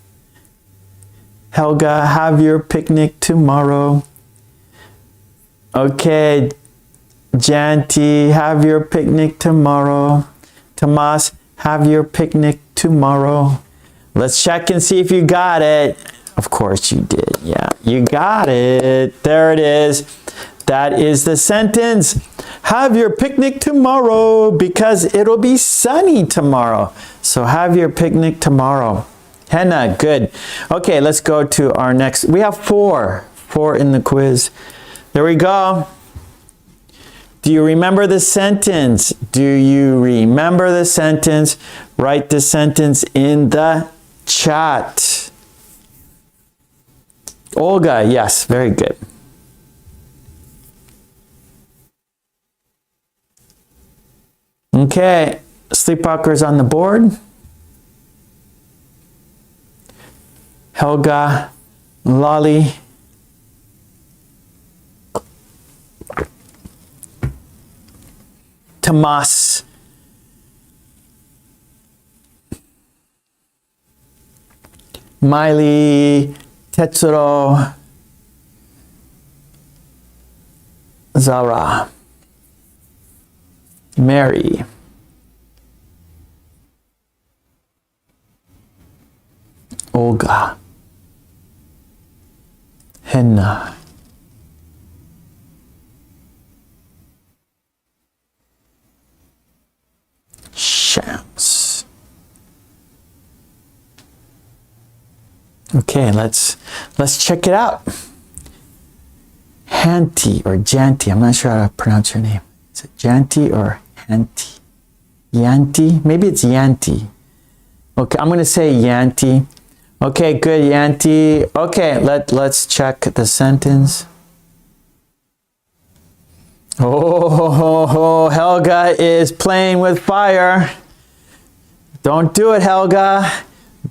Helga, have your picnic tomorrow. Okay, Janti, have your picnic tomorrow. Tomas, have your picnic tomorrow. Let's check and see if you got it. Of course you did. Yeah, you got it. There it is. That is the sentence. Have your picnic tomorrow because it'll be sunny tomorrow. So have your picnic tomorrow. Henna, good. Okay, let's go to our next. We have four in the quiz. There we go. Do you remember the sentence? Do you remember the sentence? Write the sentence in the chat. Olga, yes, very good. Okay, Sleepwalker's on the board. Helga, Lolly. Tomas. Miley, Tetsuro, Zara, Mary, Olga, Henna, Shams. Okay, let's check it out. Hanti or Janti. I'm not sure how to pronounce your name. Is it Janti or Hanti? Yanti? Maybe it's Yanti. Okay, I'm going to say Yanti. Okay, good, Yanti. Okay, let's check the sentence. Oh, Helga is playing with fire. Don't do it, Helga.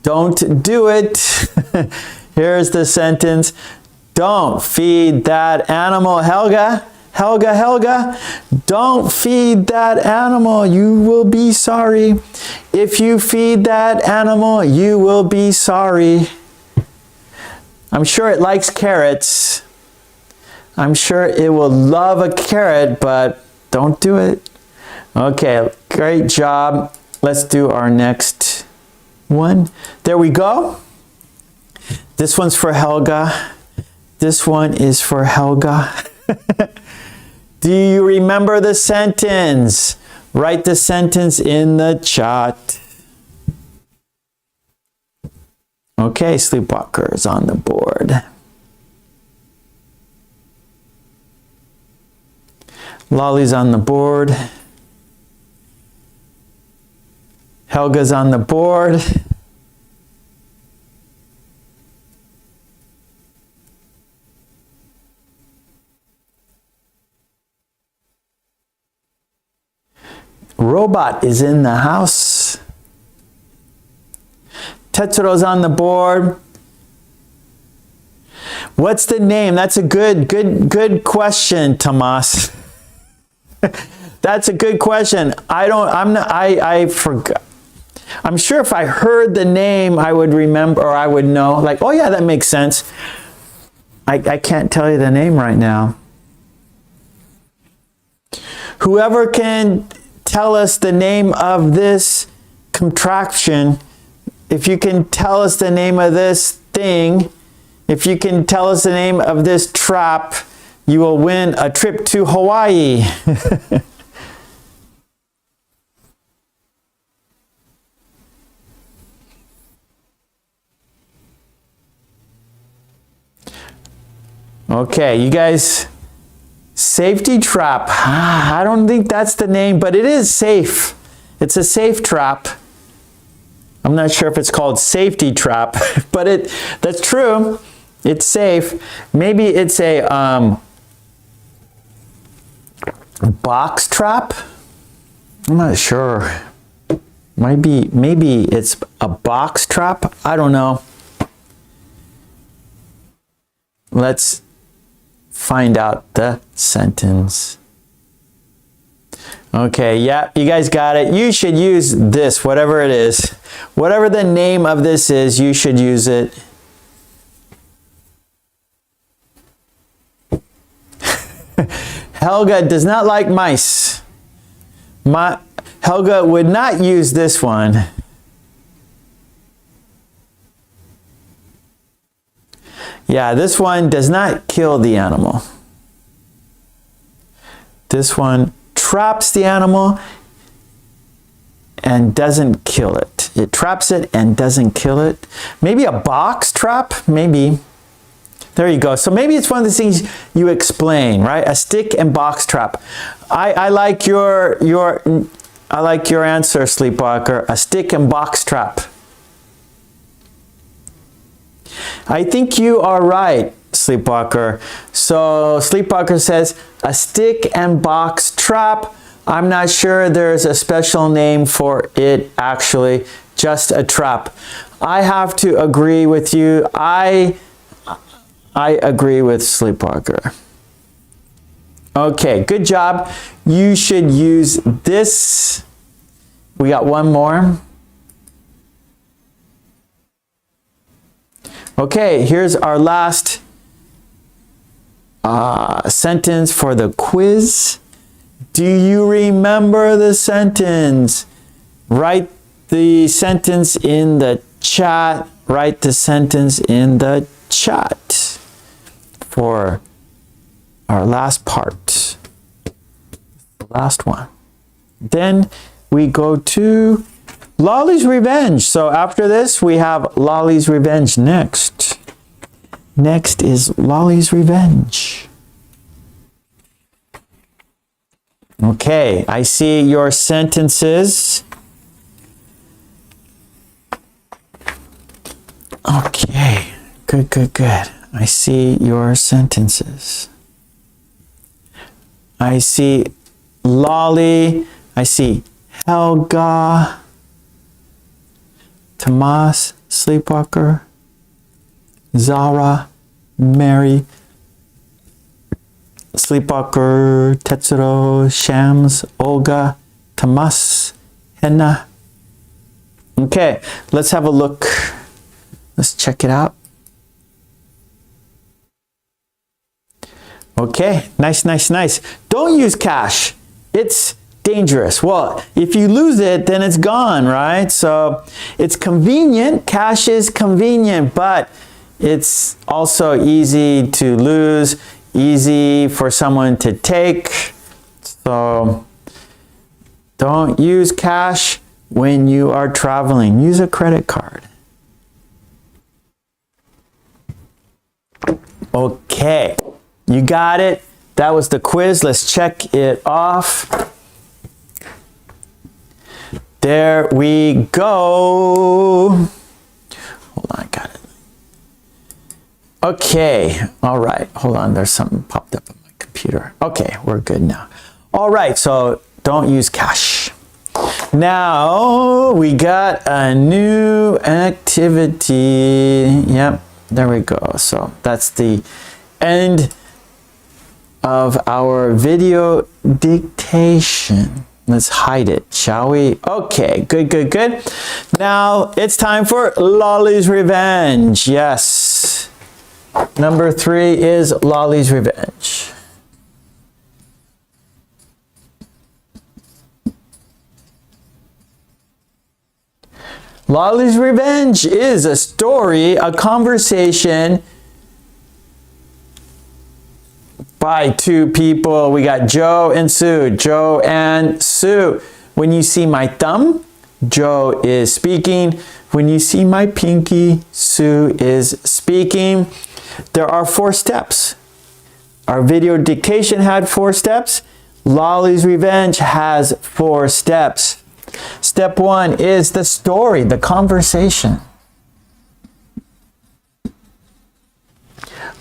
Don't do it. Here's the sentence. Don't feed that animal, Helga. Helga, Helga, don't feed that animal. You will be sorry. If you feed that animal, you will be sorry. I'm sure it likes carrots. I'm sure it will love a carrot, but don't do it. Okay, great job. Let's do our next one. There we go. This one's for Helga. This one is for Helga. Do you remember the sentence? Write the sentence in the chat. Okay, Sleepwalker is on the board. Lolly's on the board. Helga's on the board. Robot is in the house. Tetsuro's on the board. What's the name? That's a good question, Tomas. That's a good question. I forgot. I'm sure if I heard the name, I would remember, or I would know. Like, oh yeah, that makes sense. I can't tell you the name right now. Whoever can tell us the name of this contraption, if you can tell us the name of this thing, if you can tell us the name of this trap, you will win a trip to Hawaii. Okay, you guys, safety trap. I don't think that's the name, but it is safe. It's a safe trap. I'm not sure if it's called safety trap, but that's true. It's safe. Maybe it's a box trap. I'm not sure. Maybe it's a box trap. I don't know. Let's find out the sentence. Okay, yeah, you guys got it. You should use this, whatever it is. Whatever the name of this is, you should use it. Helga does not like mice. Helga would not use this one. Yeah, this one does not kill the animal. This one traps the animal and doesn't kill it. It traps it and doesn't kill it. Maybe a box trap? Maybe. There you go. So maybe it's one of the things you explain, right? A stick and box trap. I like your answer, Sleepwalker. A stick and box trap. I think you are right, Sleepwalker. So Sleepwalker says a stick and box trap. I'm not sure there's a special name for it actually, just a trap. I have to agree with you. I agree with Sleepwalker. Okay, good job. You should use this. We got one more. Okay, here's our last sentence for the quiz. Do you remember the sentence? Write the sentence in the chat. Write the sentence in the chat for our last part. The last one. Then we go to Lolly's Revenge. So after this, we have Lolly's Revenge next. Next is Lolly's Revenge. Okay, I see your sentences. Okay, good, good, good. I see your sentences. I see Lolly. I see Helga. Tomas, Sleepwalker, Zara, Mary, Sleepwalker, Tetsuro, Shams, Olga, Tomas, Henna. Okay, let's have a look. Let's check it out. Okay, nice, nice, nice. Don't use cash. It's dangerous. Well, if you lose it, then it's gone, right? So it's convenient. Cash is convenient, but it's also easy to lose, easy for someone to take. So don't use cash when you are traveling. Use a credit card. Okay, you got it. That was the quiz. Let's check it off. There we go. Hold on, got it. Okay, all right. Hold on, there's something popped up on my computer. Okay, we're good now. All right, so don't use cash. Now we got a new activity. Yep, there we go. So that's the end of our video dictation. Let's hide it, shall we? Okay, good, good, good. Now it's time for Lolly's Revenge. Yes. Number 3 is Lolly's Revenge. Lolly's Revenge is a story, a conversation by two people. We got Joe and Sue. Joe and Sue. When you see my thumb, Joe is speaking. When you see my pinky, Sue is speaking. There are 4 steps. Our video dictation had 4 steps. Lolly's Revenge has 4 steps. Step 1 is the story, the conversation.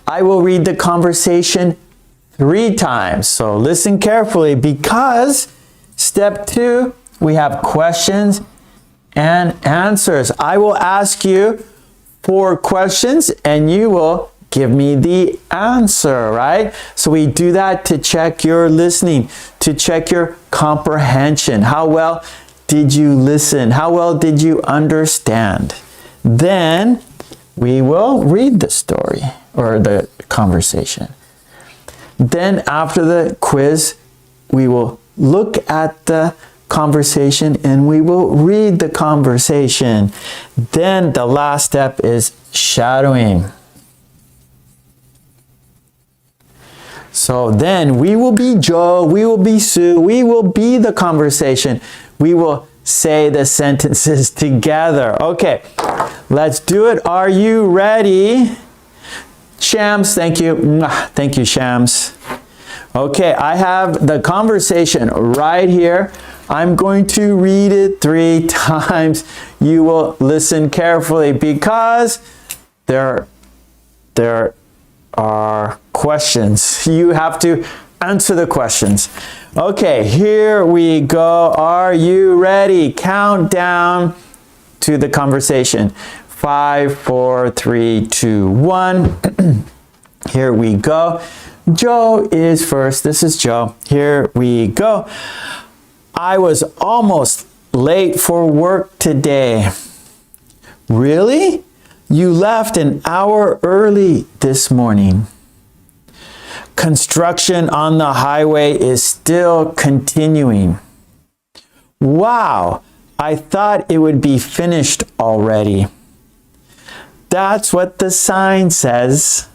I will read the conversation 3 times. So listen carefully, because step 2, we have questions and answers. I will ask you 4 questions and you will give me the answer, right? So we do that to check your listening, to check your comprehension. How well did you listen? How well did you understand? Then we will read the story or the conversation. Then after the quiz, we will look at the conversation and we will read the conversation. Then the last step is shadowing. So then we will be Joe, we will be Sue, we will be the conversation. We will say the sentences together. Okay, let's do it. Are you ready? Shams, thank you. Thank you, Shams. Okay, I have the conversation right here. I'm going to read it 3 times. You will listen carefully because there are questions. You have to answer the questions. Okay, here we go. Are you ready? Count down to the conversation. 5, 4, 3, 2, 1. Here we go. Joe is first. This is Joe. Here we go. I was almost late for work today. Really? You left an hour early this morning. Construction on the highway is still continuing. Wow, I thought it would be finished already. That's what the sign says.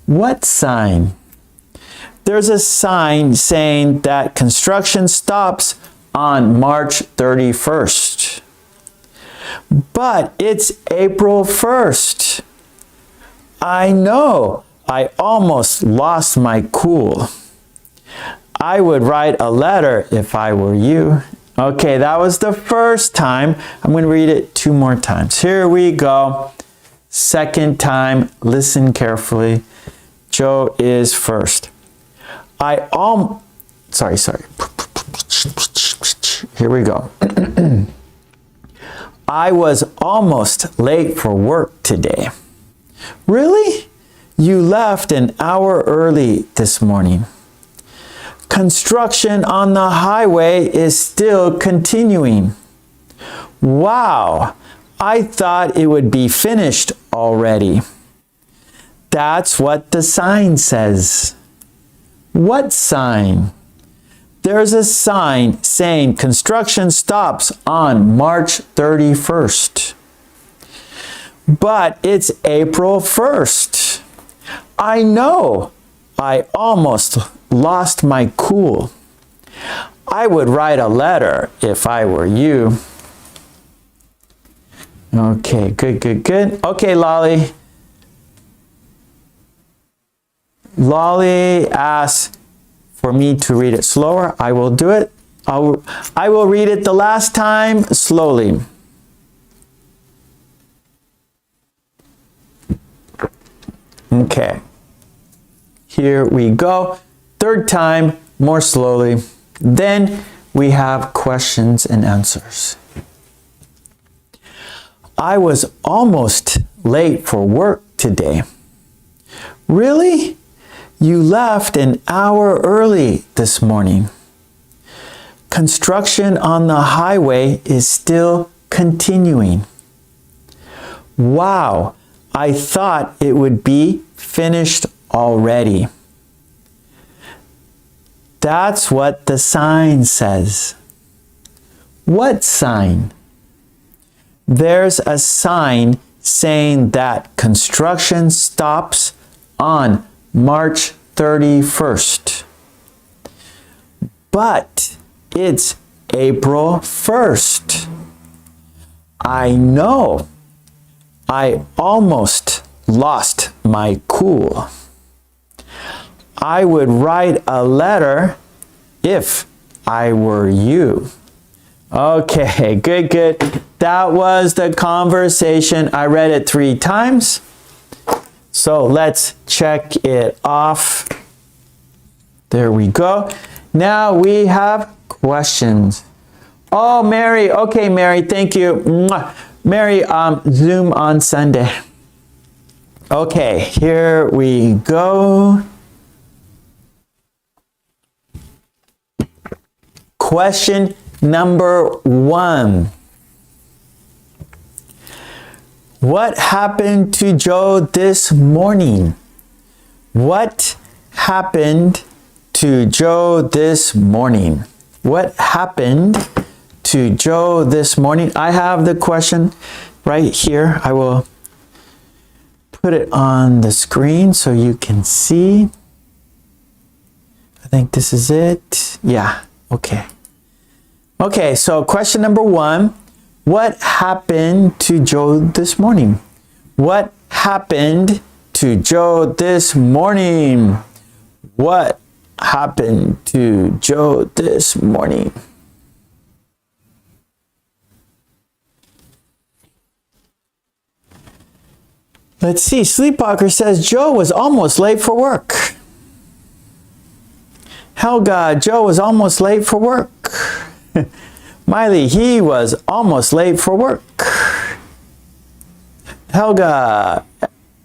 What sign? There's a sign saying that construction stops on March 31st. But it's April 1st. I know. I almost lost my cool. I would write a letter if I were you. Okay, that was the first time. I'm going to read it 2 more times. Here we go. Second time, listen carefully. Joe is first. Sorry. Here we go. I was almost late for work today. Really? You left an hour early this morning. Construction on the highway is still continuing. Wow, I thought it would be finished already. That's what the sign says. What sign? There's a sign saying construction stops on March 31st. But it's April 1st. I know. I almost lost my cool. I would write a letter if I were you. Okay, good. Okay, Lolly. Lolly asks for me to read it slower. I will do it. I will read it the last time slowly. Okay. Here we go. Third time, more slowly. Then we have questions and answers. I was almost late for work today. Really? You left an hour early this morning. Construction on the highway is still continuing. Wow, I thought it would be finished already. That's what the sign says. What sign? There's a sign saying that construction stops on March 31st. But it's April 1st. I know. I almost lost my cool. I would write a letter if I were you. Okay, good, good. That was the conversation. I read it 3 times. So let's check it off. There we go. Now we have questions. Oh, Mary. Okay, Mary, thank you. Mwah. Mary, Zoom on Sunday. Okay, here we go. Question number 1. What happened to Joe this morning? What happened to Joe this morning? What happened to Joe this morning? I have the question right here. I will put it on the screen so you can see. I think this is it. Yeah, okay. Okay, so question number 1. What happened to Joe this morning? What happened to Joe this morning? What happened to Joe this morning? Let's see, Sleepwalker says Joe was almost late for work. Helga, Joe was almost late for work. Miley, he was almost late for work. Helga,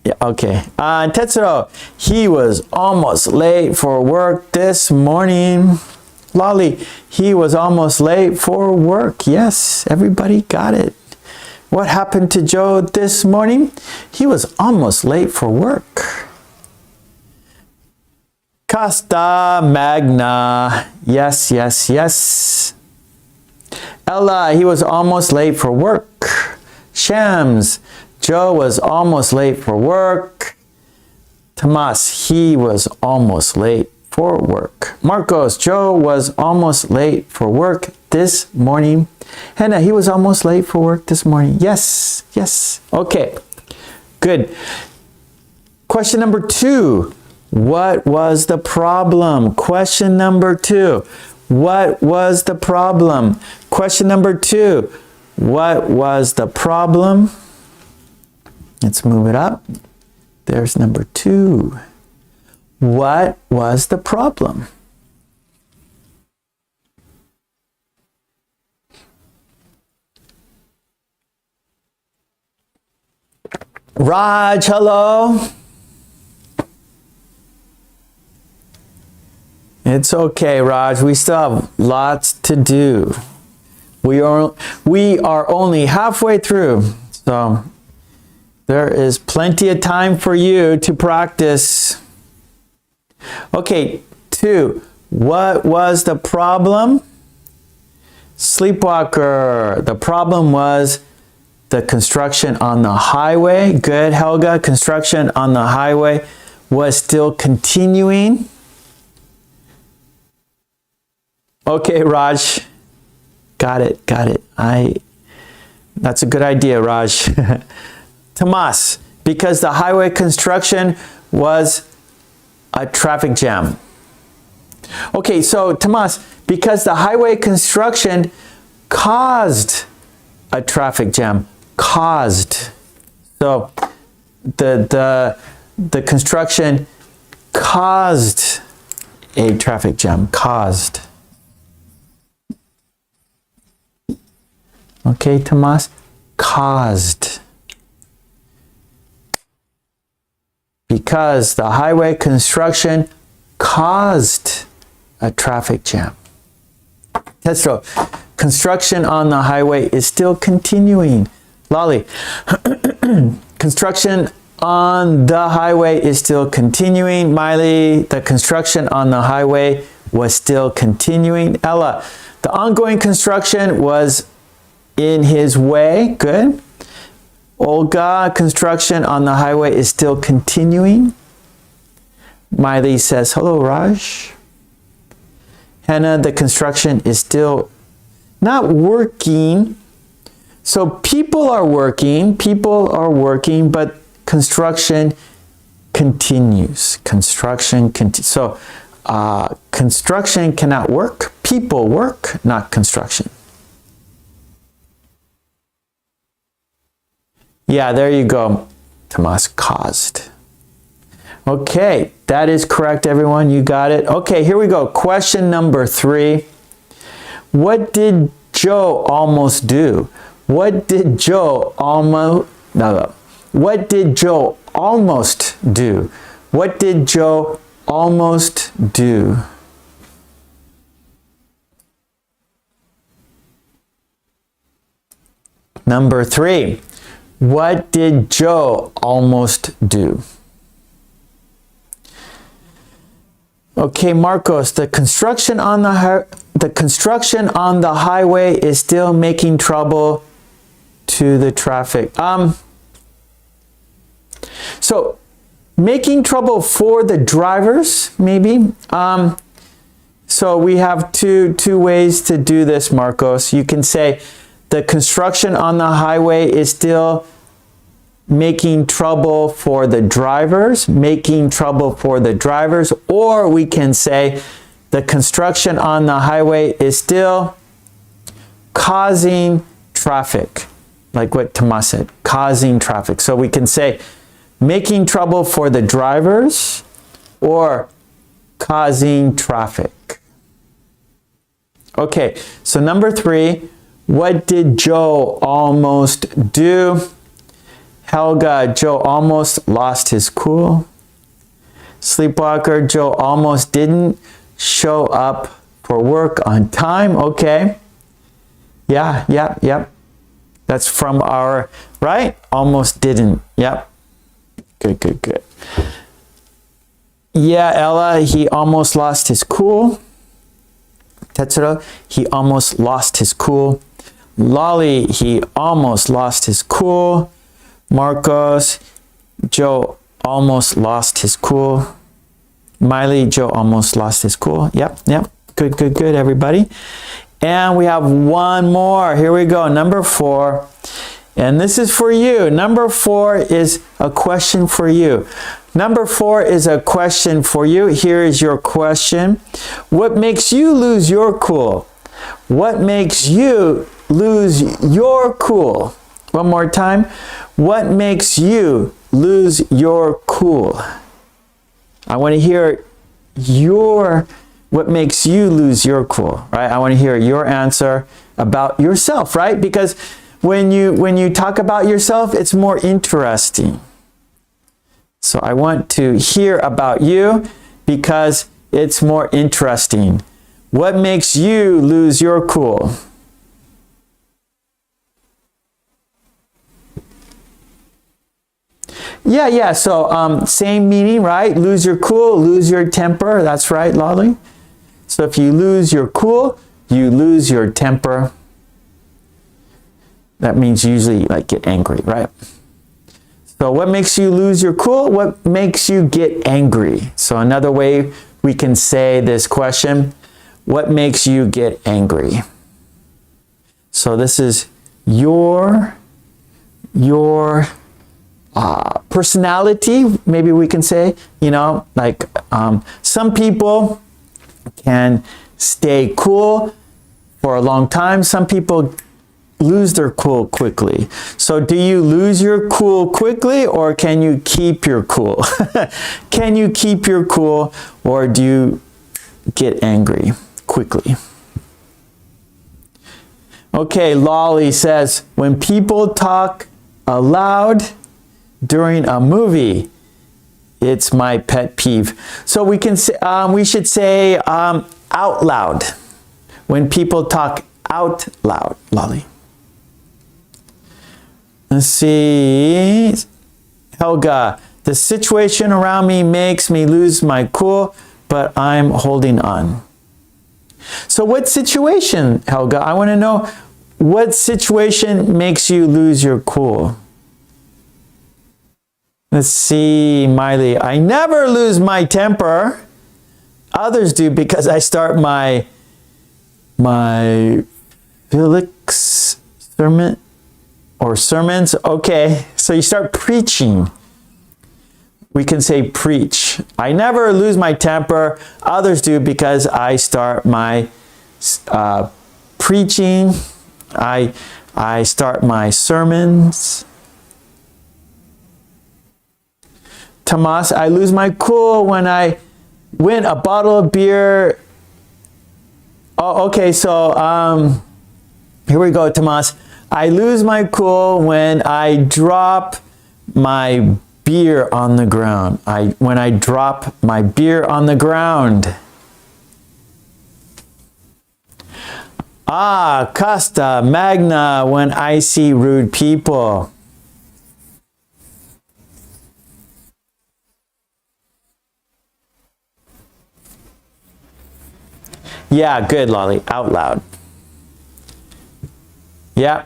yeah, okay. Tetsuro, he was almost late for work this morning. Lolly, he was almost late for work. Yes, everybody got it. What happened to Joe this morning? He was almost late for work. Costa Magna, yes, yes, yes. Ella, he was almost late for work. Shams, Joe was almost late for work. Tomas, he was almost late for work. Marcos, Joe was almost late for work this morning. Hannah, he was almost late for work this morning. Yes, yes. Okay, good. Question number 2. What was the problem? Question number 2. What was the problem? Question number 2. What was the problem? Let's move it up. There's number 2. What was the problem? Raj, hello. It's okay, Raj. We still have lots to do. We are only halfway through, so there is plenty of time for you to practice. Okay, 2. What was the problem? Sleepwalker. The problem was the construction on the highway. Good, Helga. Construction on the highway was still continuing. Okay, Raj. Got it, got it. That's a good idea, Raj. Tomas, because the highway construction was a traffic jam. Okay, so Tomas, because the highway construction caused a traffic jam. Caused. So the construction caused a traffic jam. Caused. Okay, Tomas, caused. Because the highway construction caused a traffic jam. Testro, construction on the highway is still continuing. Lolly, construction on the highway is still continuing. Miley, the construction on the highway was still continuing. Ella, the ongoing construction was in his way. Good. Olga, construction on the highway is still continuing. Miley says, hello, Raj. Hannah, the construction is still not working. So people are working, but construction continues. Construction continues. So construction cannot work. People work, not construction. Yeah, there you go. Tomas, caused. Okay, that is correct, everyone. You got it. Okay, here we go. Question number 3. What did Joe almost do? What did Joe almost... No. What did Joe almost do? What did Joe almost do? Number 3. What did Joe almost do? Okay, Marcos, the construction on the highway is still making trouble to the traffic. So making trouble for the drivers, maybe. So we have two ways to do this, Marcos. You can say the construction on the highway is still making trouble for the drivers, or we can say the construction on the highway is still causing traffic, like what Tomas said, causing traffic. So we can say making trouble for the drivers or causing traffic. Okay, so number 3, what did Joe almost do? Helga, Joe almost lost his cool. Sleepwalker, Joe almost didn't show up for work on time. Okay. Yeah. That's from our, right? Almost didn't. Yep. Good. Yeah, Ella, he almost lost his cool. Tetsuro, he almost lost his cool. Lolly, he almost lost his cool. Marcos, Joe almost lost his cool. Miley, Joe almost lost his cool. Yep. Good, everybody. And we have one more. Here we go. Number 4. And this is for you. Number 4 is a question for you. Number 4 is a question for you. Here is your question. What makes you lose your cool? What makes you lose your cool? One more time. What makes you lose your cool? I want to hear what makes you lose your cool, right? I want to hear your answer about yourself, right? Because when you talk about yourself, it's more interesting. So I want to hear about you because it's more interesting. What makes you lose your cool? Yeah. So same meaning, right? Lose your cool, lose your temper. That's right, Lolly. So if you lose your cool, you lose your temper. That means you usually like get angry, right? So what makes you lose your cool? What makes you get angry? So another way we can say this question, what makes you get angry? So this is your personality, maybe we can say, like some people can stay cool for a long time. Some people lose their cool quickly. So do you lose your cool quickly or can you keep your cool? Can you keep your cool or do you get angry quickly? Okay, Lolly says, when people talk aloud during a movie, it's my pet peeve. So we can say, we should say out loud. When people talk out loud, Lolly. Let's see. Helga, the situation around me makes me lose my cool, but I'm holding on. So what situation, Helga? I want to know what situation makes you lose your cool. Let's see, Miley. I never lose my temper. Others do because I start my Felix sermon or sermons. Okay, so you start preaching. we can say preach. I never lose my temper. Others do because I start my preaching. I start my sermons. Tomas, I lose my cool when I win a bottle of beer. Oh, okay, so here we go, Tomas. I lose my cool when I drop my beer on the ground. When I drop my beer on the ground. Ah, Costa Magna, when I see rude people. Yeah, good, Lolly. Out loud. Yeah.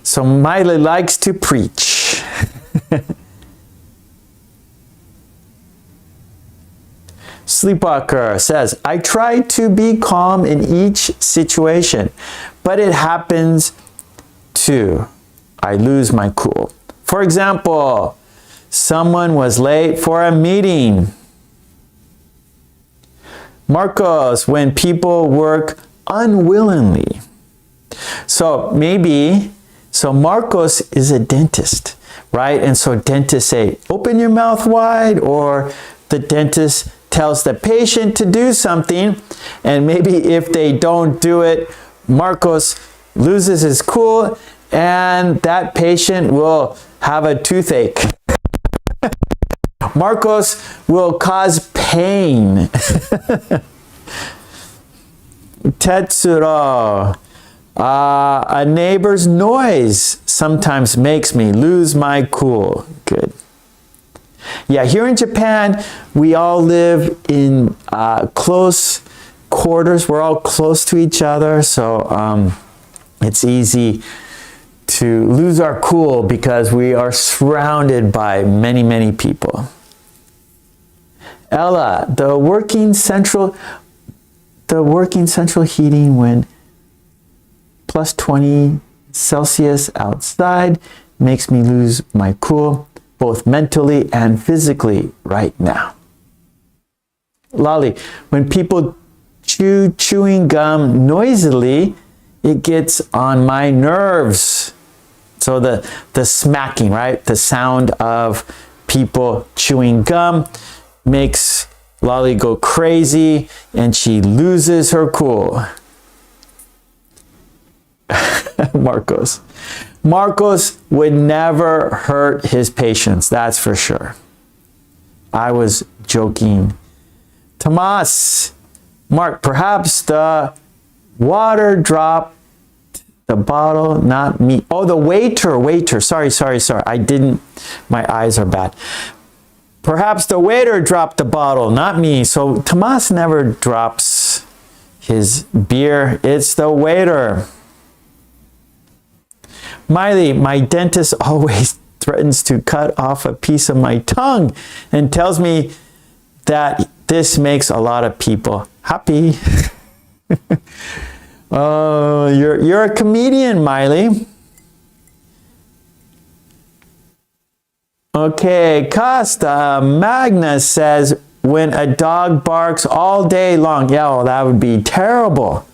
So Miley likes to preach. Sleepwalker says, I try to be calm in each situation, but it happens too. I lose my cool. For example, someone was late for a meeting. Marcos, when people work unwillingly. So Marcos is a dentist, right? And so dentists say, open your mouth wide, or the dentist tells the patient to do something, and maybe if they don't do it, Marcos loses his cool, and that patient will have a toothache. Marcos will cause pain. Tetsuro, a neighbor's noise sometimes makes me lose my cool. Good. Yeah, here in Japan, we all live in close quarters. We're all close to each other, so it's easy to lose our cool because we are surrounded by many, many people. Ella, the working central heating when plus 20 Celsius outside makes me lose my cool, both mentally and physically right now. Lolly, when people chewing gum noisily, it gets on my nerves. So the smacking, right? The sound of people chewing gum makes Lolly go crazy and she loses her cool. Marcos would never hurt his patients, that's for sure. I was joking. Tomas, Mark, perhaps the water dropped the bottle, not me. Oh, the waiter. Sorry. I didn't, my eyes are bad. Perhaps the waiter dropped the bottle, not me. So Tomas never drops his beer. It's the waiter. Miley, my dentist always threatens to cut off a piece of my tongue and tells me that this makes a lot of people happy. Oh, you're a comedian, Miley. Okay, Costa Magna says, when a dog barks all day long. Yeah, well, that would be terrible.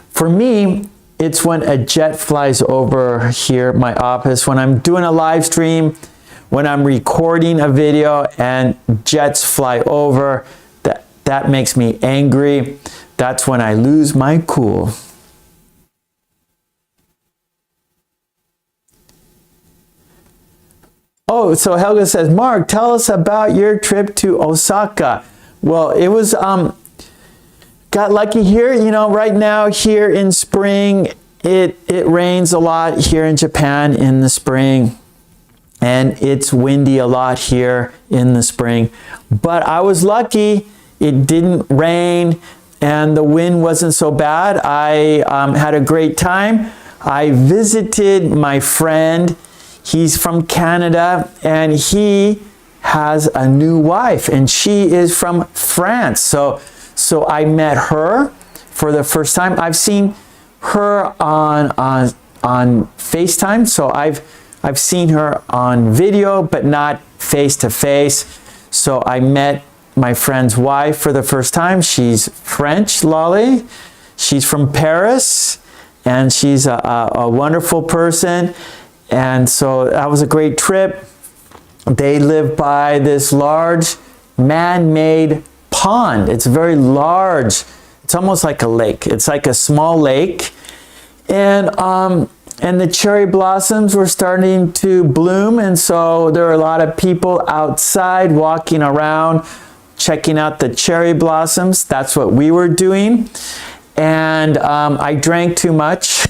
For me, it's when a jet flies over here at my office, when I'm doing a live stream, when I'm recording a video and jets fly over, that makes me angry. That's when I lose my cool. Oh, so Helga says, Mark, tell us about your trip to Osaka. Well, it was, got lucky here, you know, right now here in spring, it rains a lot here in Japan in the spring, and it's windy a lot here in the spring. But I was lucky, it didn't rain, and the wind wasn't so bad. I had a great time. I visited my friend. He's from Canada, and he has a new wife, and she is from France. So I met her for the first time. I've seen her on FaceTime, so I've seen her on video, but not face to face. So I met my friend's wife for the first time. She's French, Lolly. She's from Paris, and she's a wonderful person. And so that was a great trip. They live by this large man-made pond. It's very large. It's almost like a lake. It's like a small lake. And the cherry blossoms were starting to bloom. And so there were a lot of people outside walking around, checking out the cherry blossoms. That's what we were doing. And I drank too much.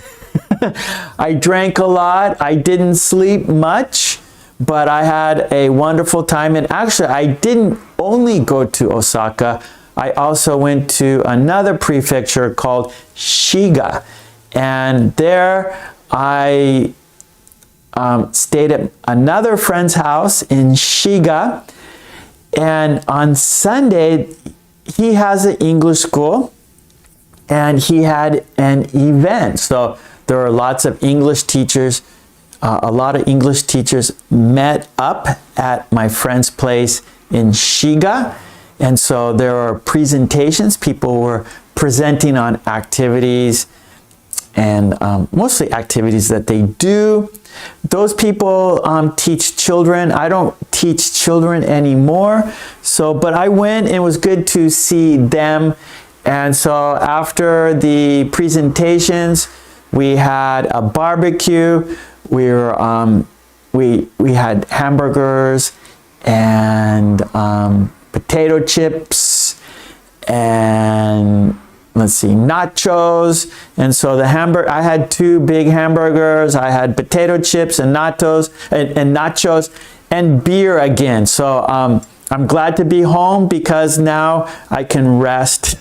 I drank a lot. I didn't sleep much, but I had a wonderful time. And actually, I didn't only go to Osaka. I also went to another prefecture called Shiga. And there I stayed at another friend's house in Shiga. And on Sunday, he has an English school, and he had an event. So there were lots of English teachers. A lot of English teachers met up at my friend's place in Shiga. And so there were presentations. People were presenting on activities, and mostly activities that they do. Those people teach children. I don't teach children anymore. But I went, and it was good to see them. And so after the presentations, we had a barbecue. We had hamburgers and potato chips and nachos. And so I had 2 big hamburgers. I had potato chips and nachos and beer again. So I'm glad to be home because now I can rest.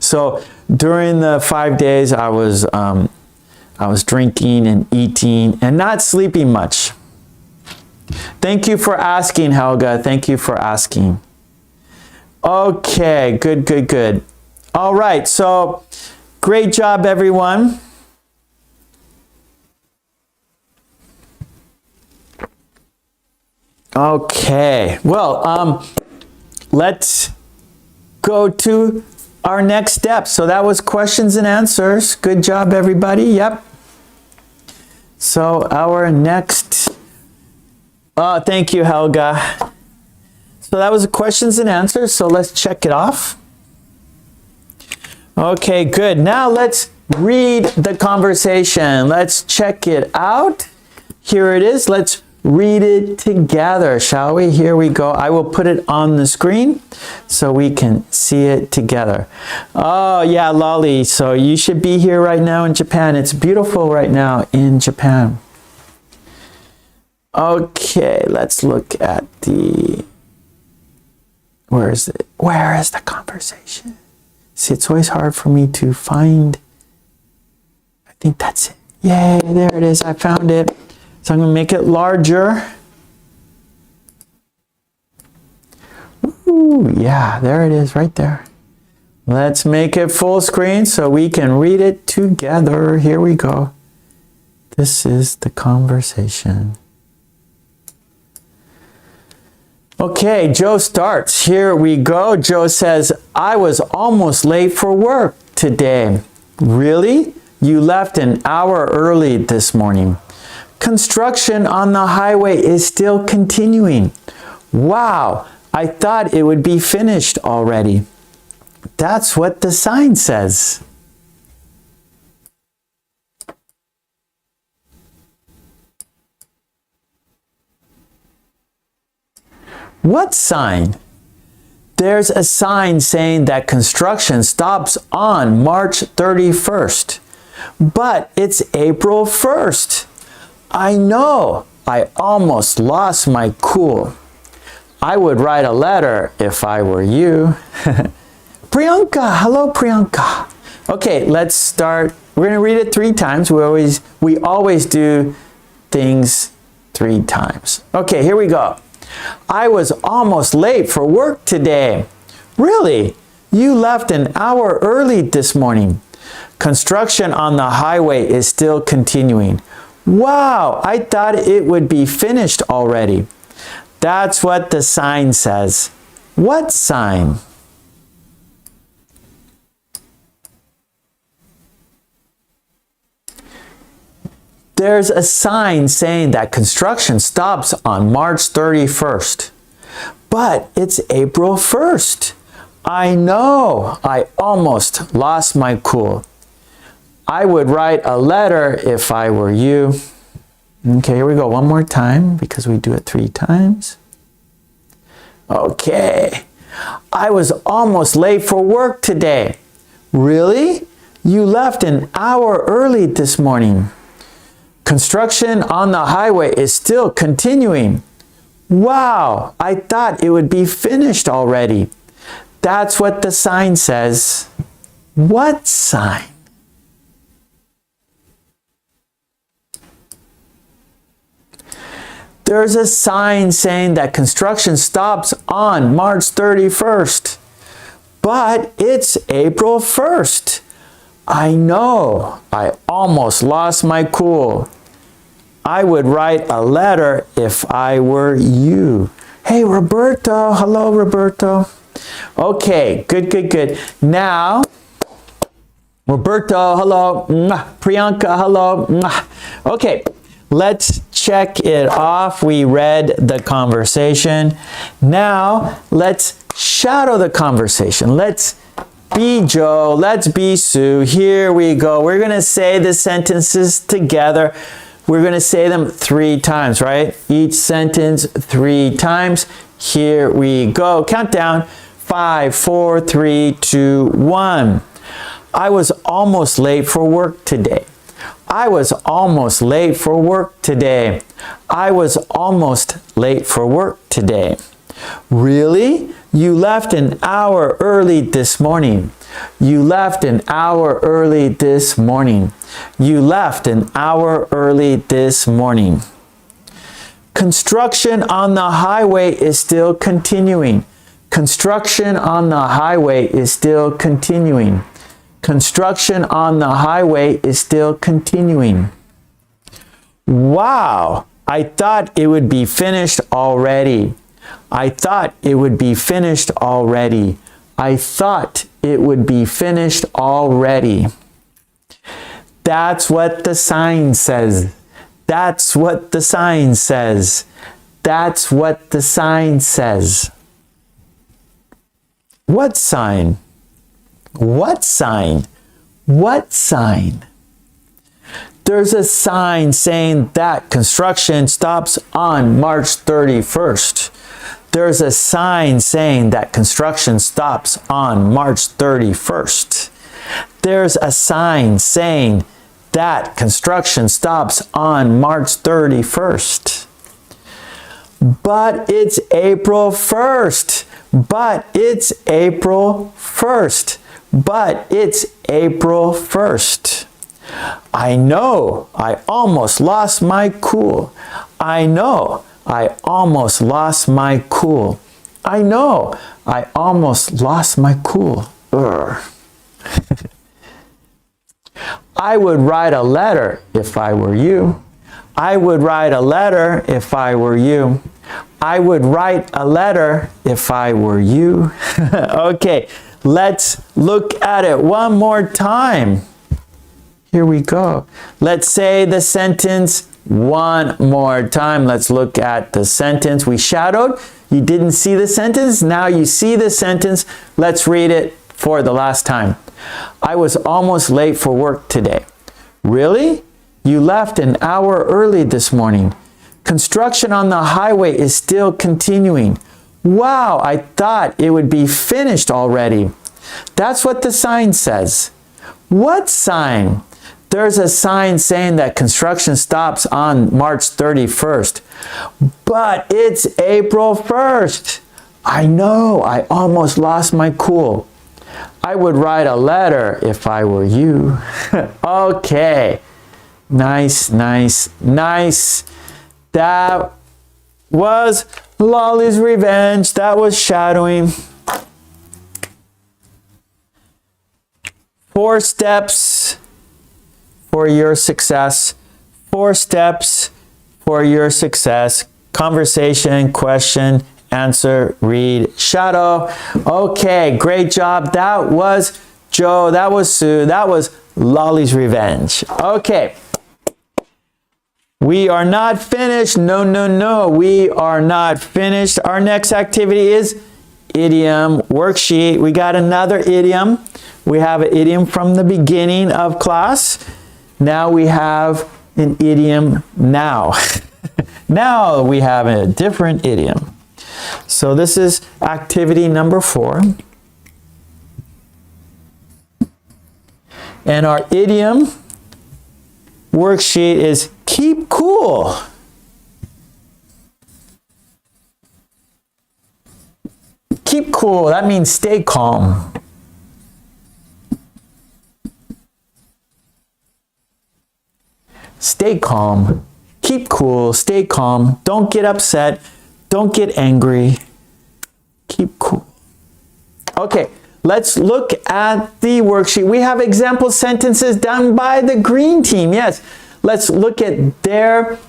So during the 5 days, I was drinking and eating and not sleeping much. Thank you for asking, Helga. Thank you for asking. Okay, good. All right, so great job, everyone. Okay, well, let's go to our next step. So that was questions and answers. Good job, everybody. Yep. So our next, thank you, Helga. So that was the questions and answers. So let's check it off. Okay, good. Now let's read the conversation. Let's check it out. Here it is. Let's read it together, shall we? Here we go. I will put it on the screen so we can see it together. Oh, yeah, Lolly. So you should be here right now in Japan. It's beautiful right now in Japan. Okay, let's look at where is it? Where is the conversation? See, it's always hard for me to find. I think that's it. Yay, there it is. I found it. So I'm going to make it larger. Ooh, yeah, there it is right there. Let's make it full screen so we can read it together. Here we go. This is the conversation. Okay, Joe starts. Here we go. Joe says, I was almost late for work today. Really? You left an hour early this morning. Construction on the highway is still continuing. Wow, I thought it would be finished already. That's what the sign says. What sign? There's a sign saying that construction stops on March 31st. But it's April 1st. I know. I almost lost my cool. I would write a letter if I were you. Priyanka. Hello, Priyanka. Okay, let's start. We're going to read it 3 times. We always do things 3 times. Okay, here we go. I was almost late for work today. Really? You left an hour early this morning. Construction on the highway is still continuing. Wow, I thought it would be finished already. That's what the sign says. What sign? There's a sign saying that construction stops on March 31st. But it's April 1st. I know, I almost lost my cool. I would write a letter if I were you. Okay, here we go one more time because we do it 3 times. Okay. I was almost late for work today. Really? You left an hour early this morning. Construction on the highway is still continuing. Wow, I thought it would be finished already. That's what the sign says. What sign? There's a sign saying that construction stops on March 31st. But it's April 1st. I know, I almost lost my cool. I would write a letter if I were you. Hey, Roberto. Hello, Roberto. Okay, good. Now, Roberto, hello. Priyanka, hello. Okay, let's check it off. We read the conversation. Now, let's shadow the conversation. Let's be Joe. Let's be Sue. Here we go. We're going to say the sentences together. We're going to say them 3 times, right? Each sentence 3 times. Here we go. Countdown. 5, 4, 3, 2, 1. I was almost late for work today. I was almost late for work today. I was almost late for work today. Really? You left an hour early this morning. You left an hour early this morning. You left an hour early this morning. Construction on the highway is still continuing. Construction on the highway is still continuing. Construction on the highway is still continuing. Wow, I thought it would be finished already. I thought it would be finished already. I thought it would be finished already. That's what the sign says. That's what the sign says. That's what the sign says. What sign? What sign? What sign? There's a sign saying that construction stops on March 31st. There's a sign saying that construction stops on March 31st. There's a sign saying that construction stops on March 31st. But it's April 1st. But it's April 1st. But it's April 1st. I know, I almost lost my cool. I know, I almost lost my cool. I know, I almost lost my cool. I would write a letter if I were you. I would write a letter if I were you. I would write a letter if I were you. Okay, let's look at it one more time. Here we go. Let's say the sentence one more time. Let's look at the sentence. We shadowed. You didn't see the sentence. Now you see the sentence. Let's read it for the last time. I was almost late for work today. Really? You left an hour early this morning. Construction on the highway is still continuing. Wow, I thought it would be finished already. That's what the sign says. What sign? There's a sign saying that construction stops on March 31st. But it's April 1st. I know, I almost lost my cool. I would write a letter if I were you. Okay. Nice, nice, nice. That was Lolly's Revenge. That was shadowing. 4 steps for your success. 4 steps for your success. Conversation, question, answer, read, shadow. Okay, great job. That was Joe, that was Sue, that was Lolly's Revenge. Okay. We are not finished. No, no, no. We are not finished. Our next activity is idiom worksheet. We got another idiom. We have an idiom from the beginning of class. Now we have an idiom now. Now we have a different idiom. So this is activity number 4. And our idiom worksheet is keep cool. Keep cool, that means stay calm. Stay calm. Keep cool, stay calm. Don't get upset. Don't get angry. Keep cool. Okay, let's look at the worksheet. We have example sentences done by the green team. Yes, let's look at their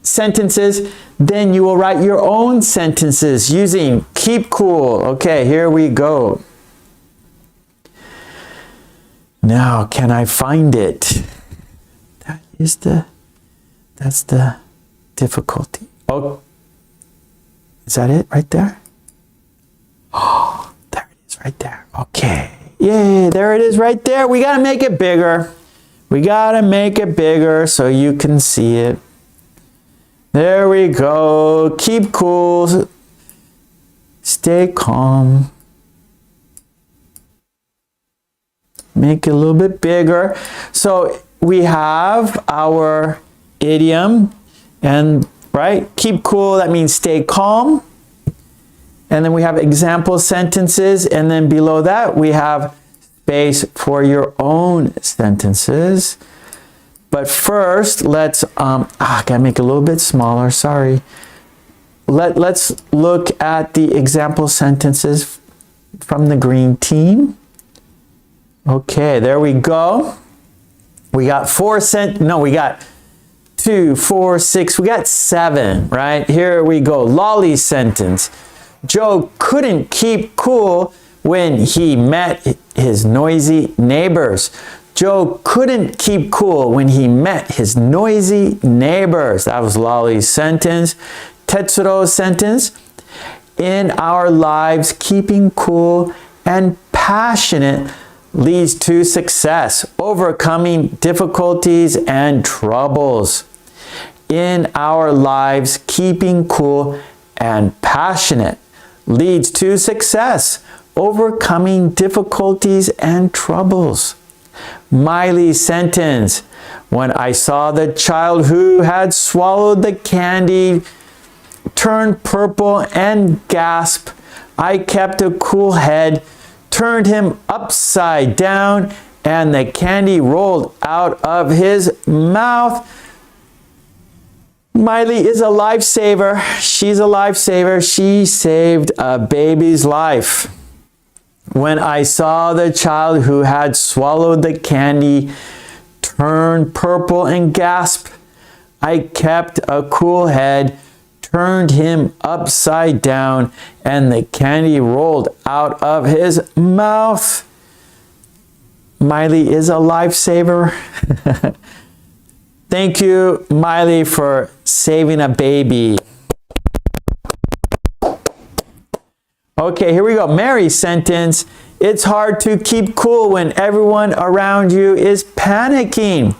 sentences. Then you will write your own sentences using keep cool. Okay, here we go. Now, can I find it? That's the difficulty. Oh, is that it right there? Oh, there it is right there. Okay. Yay, there it is right there. We got to make it bigger. We got to make it bigger so you can see it. There we go. Keep cool. Stay calm. Make it a little bit bigger. So we have our idiom and right, keep cool, that means stay calm. And then we have example sentences, and then below that we have space for your own sentences. But first, let's gotta make it a little bit smaller, sorry. Let's look at the example sentences from the green team. Okay, there we go. We got we got 2, 4, 6, we got 7, right? Here we go. Lolly's sentence. Joe couldn't keep cool when he met his noisy neighbors. Joe couldn't keep cool when he met his noisy neighbors. That was Lolly's sentence. Tetsuro's sentence. In our lives, keeping cool and passionate leads to success, overcoming difficulties and troubles. In our lives, keeping cool and passionate leads to success, overcoming difficulties and troubles. Miley's sentence. When I saw the child who had swallowed the candy turn purple and gasp, I kept a cool head, turned him upside down, and the candy rolled out of his mouth. Miley is a lifesaver. She's a lifesaver. She saved a baby's life. When I saw the child who had swallowed the candy turn purple and gasp, I kept a cool head, turned him upside down, and the candy rolled out of his mouth. Miley is a lifesaver. Thank you, Miley, for saving a baby. Okay, here we go. Mary's sentence. It's hard to keep cool when everyone around you is panicking.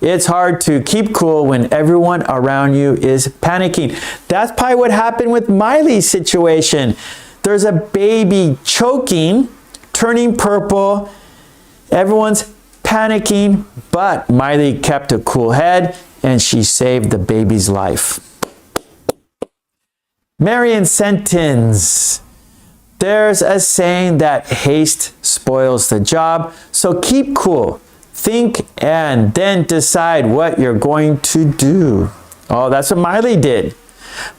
It's hard to keep cool when everyone around you is panicking. That's probably what happened with Miley's situation. There's a baby choking, turning purple. Everyone's panicking, but Miley kept a cool head and she saved the baby's life. Marion's sentence. There's a saying that haste spoils the job, so keep cool. Think and then decide what you're going to do. Oh, that's what Miley did.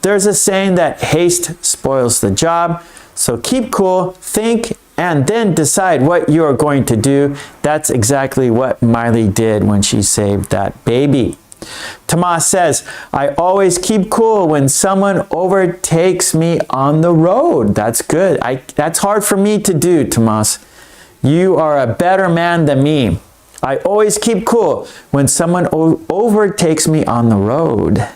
There's a saying that haste spoils the job, so keep cool, think, and then decide what you're going to do. That's exactly what Miley did when she saved that baby. Tomas says, I always keep cool when someone overtakes me on the road. That's good. That's hard for me to do, Tomas. You are a better man than me. I always keep cool when someone overtakes me on the road.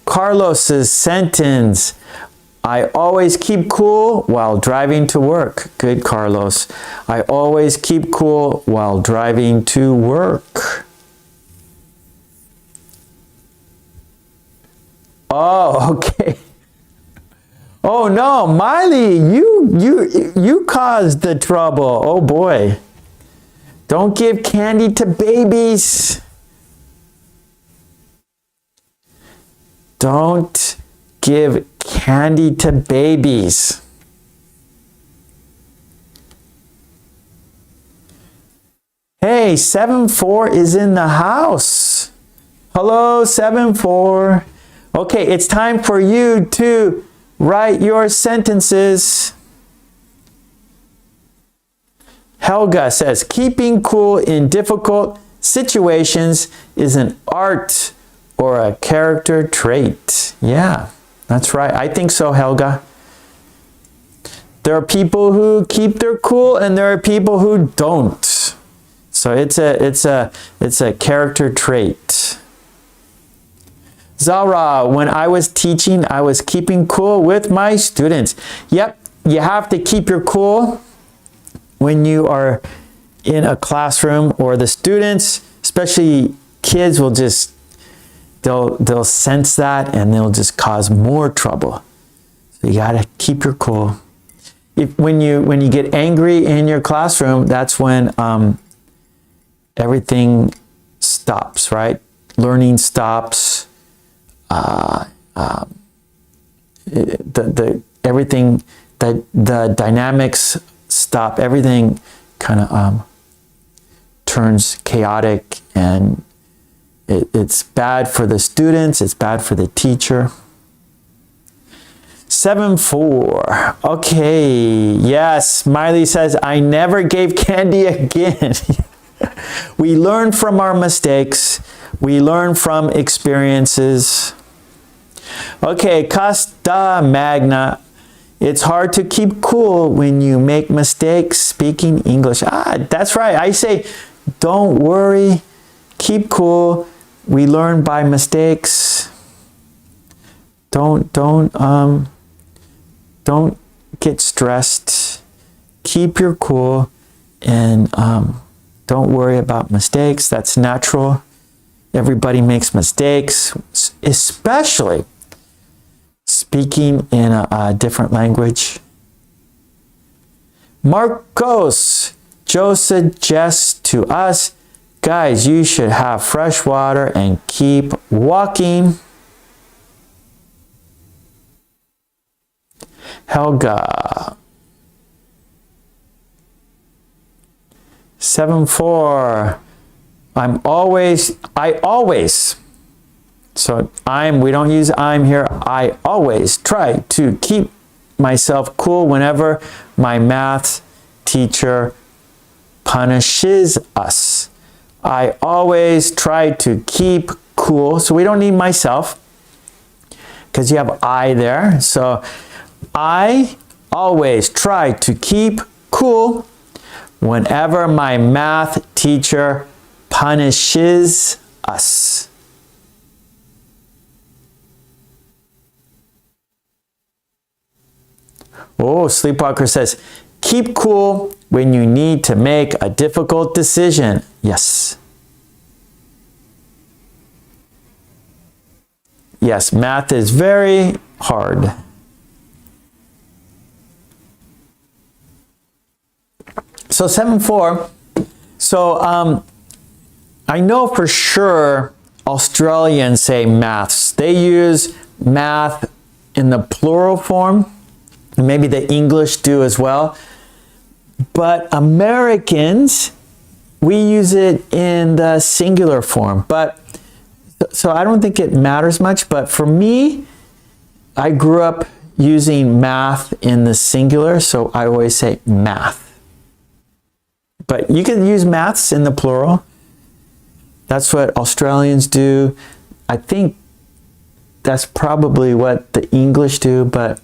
Carlos's sentence, I always keep cool while driving to work. Good, Carlos. I always keep cool while driving to work. Oh, okay. Oh no, Miley, you caused the trouble. Oh boy. Don't give candy to babies. Don't give candy to babies. Hey, 7-4 is in the house. Hello, 7-4. Okay, it's time for you to write your sentences. Helga says, keeping cool in difficult situations is an art or a character trait. Yeah, that's right. I think so, Helga. There are people who keep their cool and there are people who don't. So it's a character trait. Zara, when I was teaching, I was keeping cool with my students. Yep, you have to keep your cool when you are in a classroom, or the students, especially kids, will just, they'll sense that and they'll just cause more trouble. So you got to keep your cool. When you get angry in your classroom, that's when everything stops, right? Learning stops. Everything, the dynamics stop. Everything kind of turns chaotic, and it's bad for the students. It's bad for the teacher. 7-4. Okay. Yes. Miley says, I never gave candy again. We learn from our mistakes. We learn from experiences. Okay, Costa Magna. It's hard to keep cool when you make mistakes speaking English. That's right. I say, don't worry. Keep cool. We learn by mistakes. Don't get stressed. Keep your cool, and don't worry about mistakes. That's natural. Everybody makes mistakes, especially speaking in a different language. Marcos, Joe suggests to us, guys, you should have fresh water and keep walking. Helga. 7-4. I always. So we don't use I'm here. I always try to keep myself cool whenever my math teacher punishes us. I always try to keep cool. So we don't need myself because you have I there. So I always try to keep cool whenever my math teacher punishes us. Oh, Sleepwalker says, keep cool when you need to make a difficult decision. Yes. Yes, math is very hard. So 7-4. So I know for sure Australians say maths. They use math in the plural form. And maybe the English do as well. But Americans, we use it in the singular form. But so I don't think it matters much. But for me, I grew up using math in the singular. So I always say math. But you can use maths in the plural. That's what Australians do. I think that's probably what the English do, but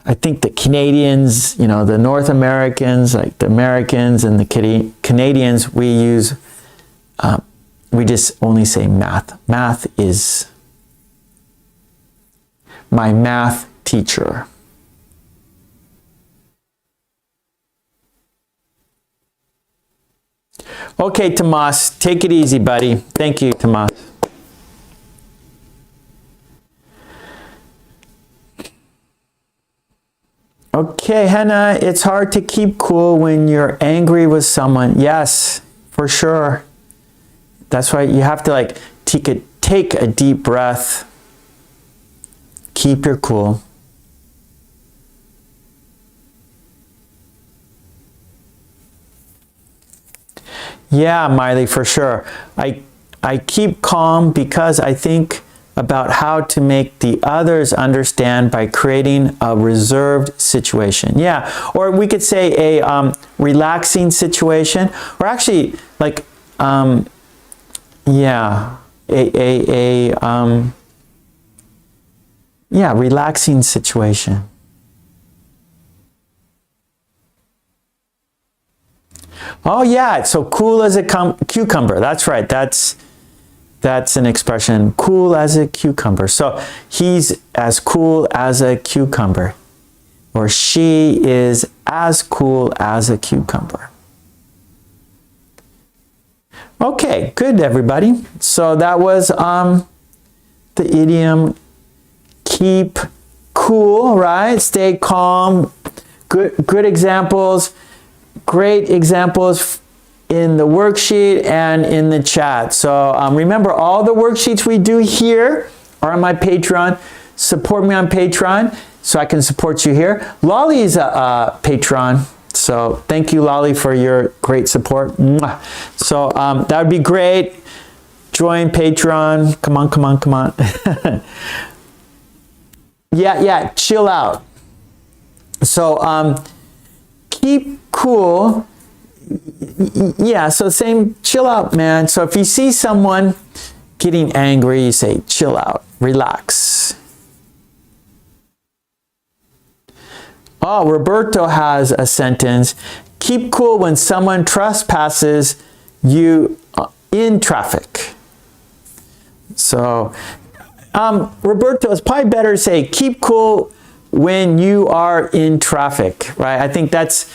I think the Canadians, you know, the North Americans, like the Americans and the Canadians, we use, we just only say math. Math is my math teacher. Okay, Tomas, take it easy, buddy. Thank you, Tomas. Okay, Hannah, it's hard to keep cool when you're angry with someone. Yes, for sure. That's why you have to like take a deep breath. Keep your cool. Yeah, Miley, for sure. I keep calm because I think about how to make the others understand by creating a reserved situation. Yeah, or we could say a relaxing situation, or actually like, yeah, yeah, relaxing situation. Oh yeah, so cool as a cucumber. That's right. That's an expression, cool as a cucumber. So he's as cool as a cucumber, or she is as cool as a cucumber. Okay, good everybody. So that was the idiom keep cool, right? Stay calm. Good examples. Great examples in the worksheet and in the chat. So remember, all the worksheets we do here are on my Patreon. Support me on Patreon so I can support you here. Lolly is a patron, so thank you, Lolly, for your great support. Mwah. So that would be great. Join Patreon. Come on, come on, come on. Yeah, chill out. So keep cool. Yeah, so same, chill out, man. So if you see someone getting angry, you say, chill out, relax. Oh, Roberto has a sentence. Keep cool when someone trespasses you in traffic. So, Roberto, it's probably better to say, keep cool when you are in traffic, right? I think that's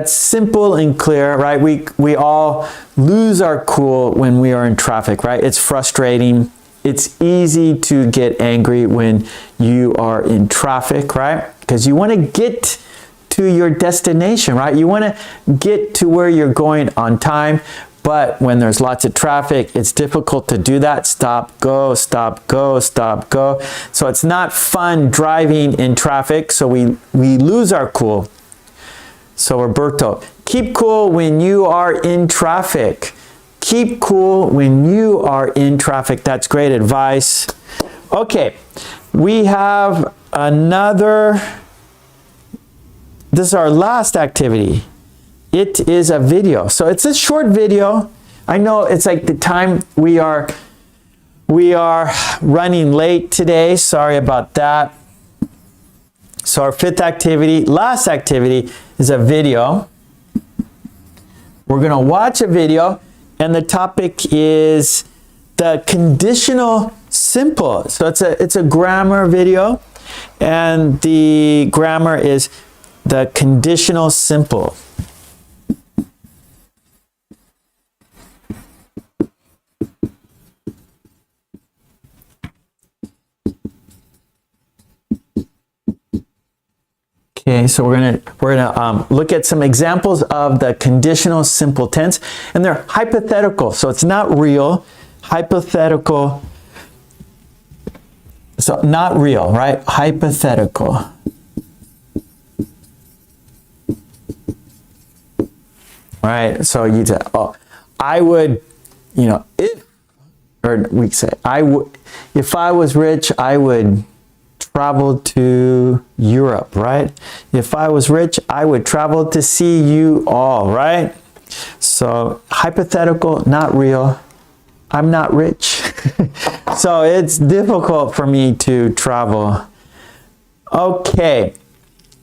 simple and clear, right? We all lose our cool when we are in traffic, right? It's frustrating. It's easy to get angry when you are in traffic, right? Because you want to get to your destination, right? You want to get to where you're going on time, but when there's lots of traffic, it's difficult to do that. Stop, go, stop, go, stop, go. So it's not fun driving in traffic, so we lose our cool. So Roberto, keep cool when you are in traffic. Keep cool when you are in traffic. That's great advice. Okay, we have another, this is our last activity. It is a video. So it's a short video. I know it's like the time we are running late today. Sorry about that. So our fifth activity, last activity, is a video. We're going to watch a video, and the topic is the conditional simple. So it's a grammar video, and the grammar is the conditional simple. Okay, so we're gonna look at some examples of the conditional simple tense, and they're hypothetical, so it's not real. Hypothetical, so not real, right? Hypothetical. Right, so you say, oh, I would, you know, or we say, if I was rich, I would travel to Europe, right? If I was rich, I would travel to see you all, right? So hypothetical, not real. I'm not rich. So it's difficult for me to travel. Okay,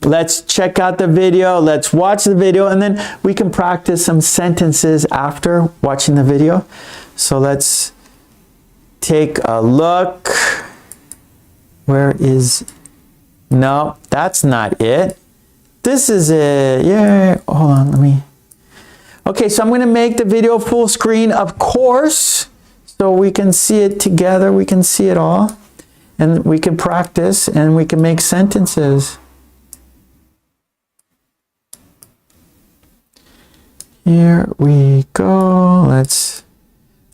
let's check out the video. Let's watch the video, and then we can practice some sentences after watching the video. So let's take a look. Where is... No, that's not it. This is it. Yeah, hold on, let me... Okay, so I'm going to make the video full screen, of course, so we can see it together. We can see it all, and we can practice, and we can make sentences. Here we go. I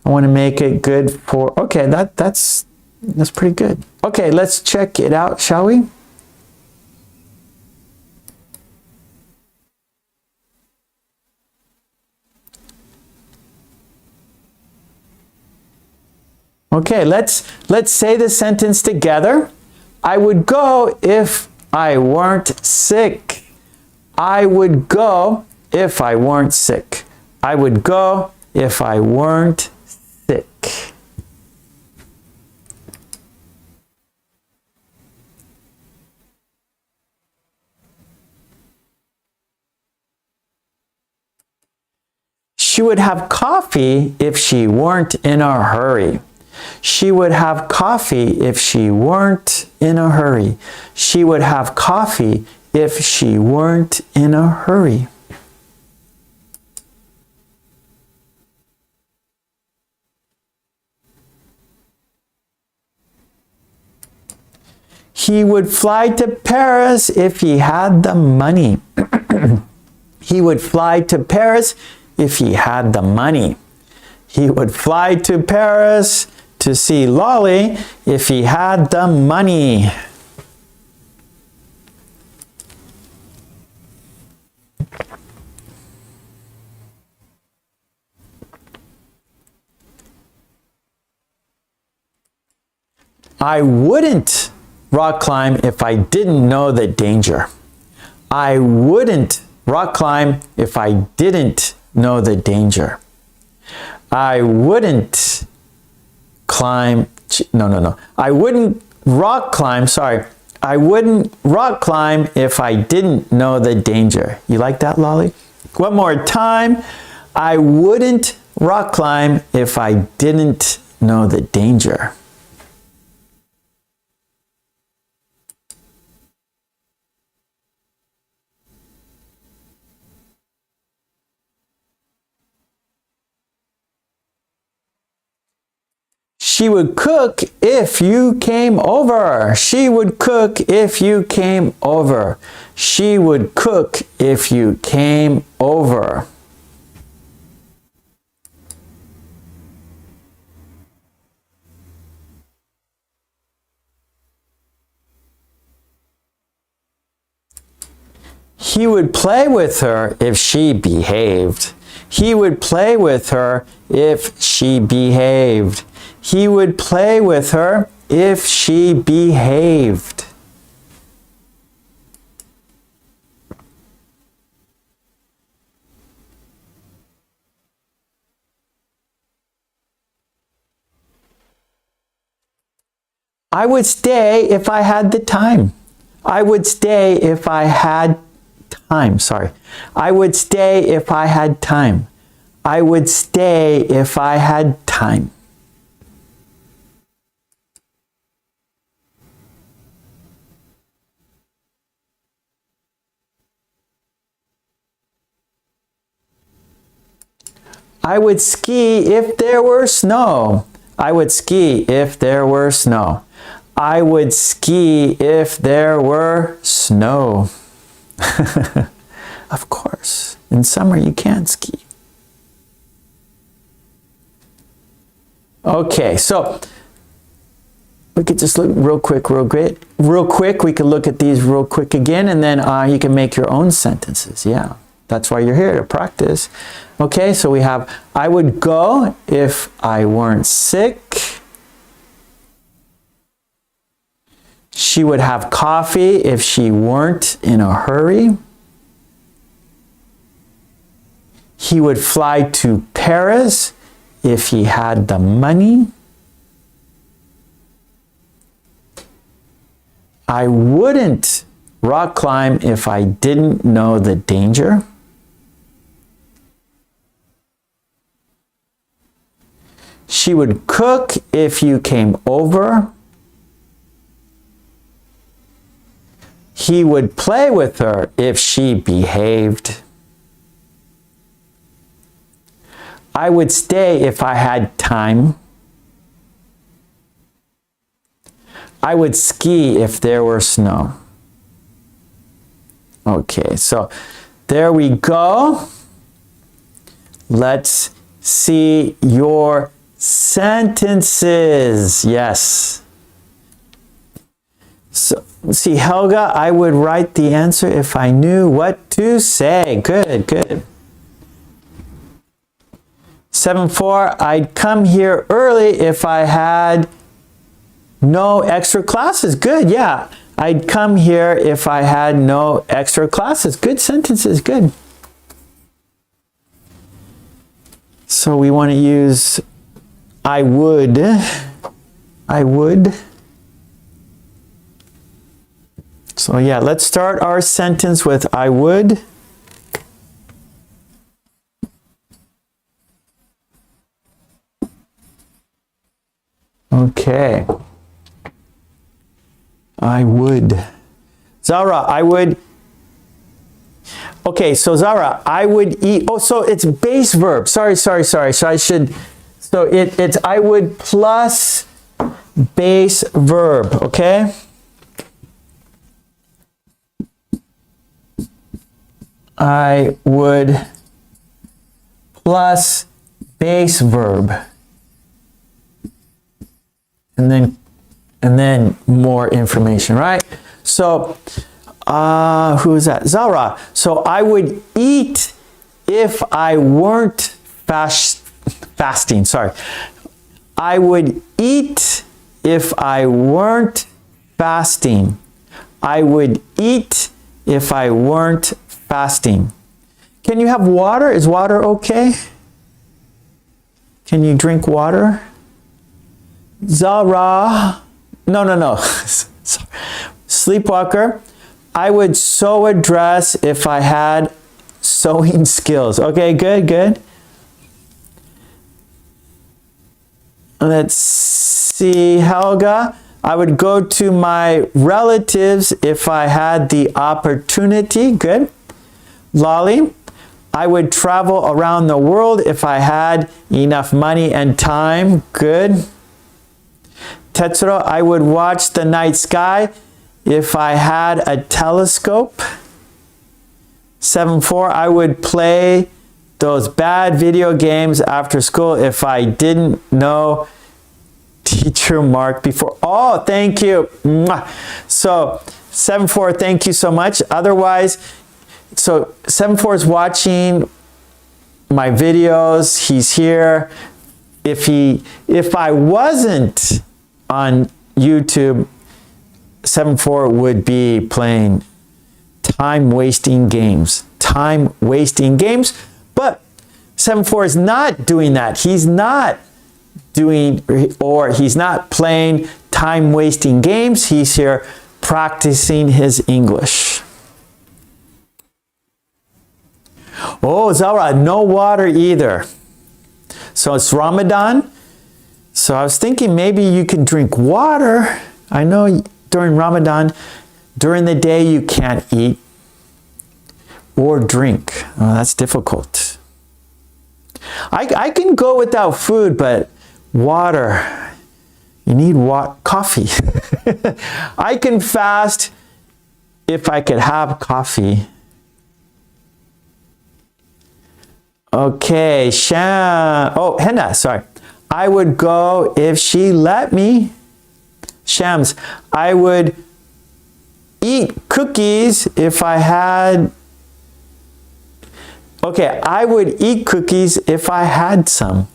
want to make it good for... Okay, that's pretty good. Okay, let's check it out, shall we? Okay, let's say the sentence together. I would go if I weren't sick. I would go if I weren't sick. I would go if I weren't sick. She would have coffee if she weren't in a hurry. She would have coffee if she weren't in a hurry. She would have coffee if she weren't in a hurry. He would fly to Paris if he had the money. He would fly to Paris if he had the money. He would fly to Paris to see Lolly if he had the money. I wouldn't rock climb if I didn't know the danger. I wouldn't rock climb if I didn't know the danger. I wouldn't climb, no. I wouldn't rock climb, sorry. I wouldn't rock climb if I didn't know the danger. You like that, Lolly? One more time. I wouldn't rock climb if I didn't know the danger. She would cook if you came over. She would cook if you came over. She would cook if you came over. He would play with her if she behaved. He would play with her if she behaved. He would play with her if she behaved. I would stay if I had the time. I would stay if I had time. Sorry. I would stay if I had time. I would stay if I had time. I would ski if there were snow. I would ski if there were snow. I would ski if there were snow. Of course, in summer you can't ski. Okay, so we could just look real quick. We could look at these real quick again, and then you can make your own sentences. Yeah, that's why you're here, to practice. Okay, so we have, I would go if I weren't sick. She would have coffee if she weren't in a hurry. He would fly to Paris if he had the money. I wouldn't rock climb if I didn't know the danger. She would cook if you came over. He would play with her if she behaved. I would stay if I had time. I would ski if there were snow. Okay, so there we go. Let's see your sentences. Yes. So, see, Helga, I would write the answer if I knew what to say. Good, good. 7-4, I'd come here early if I had no extra classes. Good, yeah. I'd come here if I had no extra classes. Good sentences, good. So we want to use I would. I would. So yeah, let's start our sentence with I would. Okay. I would. Zara, I would. Okay, so Zara, I would eat. Oh, so it's base verb. Sorry. So I should. So it's I would plus base verb. Okay. I would plus base verb. And then more information, right? So, who is that? Zara. So I would eat if I weren't fasting. Sorry. I would eat if I weren't fasting. I would eat if I weren't fasting. Can you have water? Is water okay? Can you drink water? Zara. No. Sleepwalker. I would sew a dress if I had sewing skills. Okay, good. Let's see, Helga. I would go to my relatives if I had the opportunity. Good. Lolly. I would travel around the world if I had enough money and time. Good. Tetsuro, I would watch the night sky if I had a telescope. 7-4, I would play those bad video games after school if I didn't know Teacher Mark before. Oh, thank you. So 7-4, thank you so much. Otherwise, so 7-4 is watching my videos. He's here. If I wasn't on YouTube, 7-4 would be playing time-wasting games. But 7-4 is not doing that. He's not playing time-wasting games. He's here practicing his English. Oh, Zara, no water either. So it's Ramadan. So I was thinking maybe you can drink water. I know during Ramadan, during the day you can't eat or drink. Oh, that's difficult. I can go without food, but water, you need coffee. I can fast if I could have coffee. Okay, Henna, sorry. I would go if she let me. Shams, I would eat cookies if I had. Okay, I would eat cookies if I had some.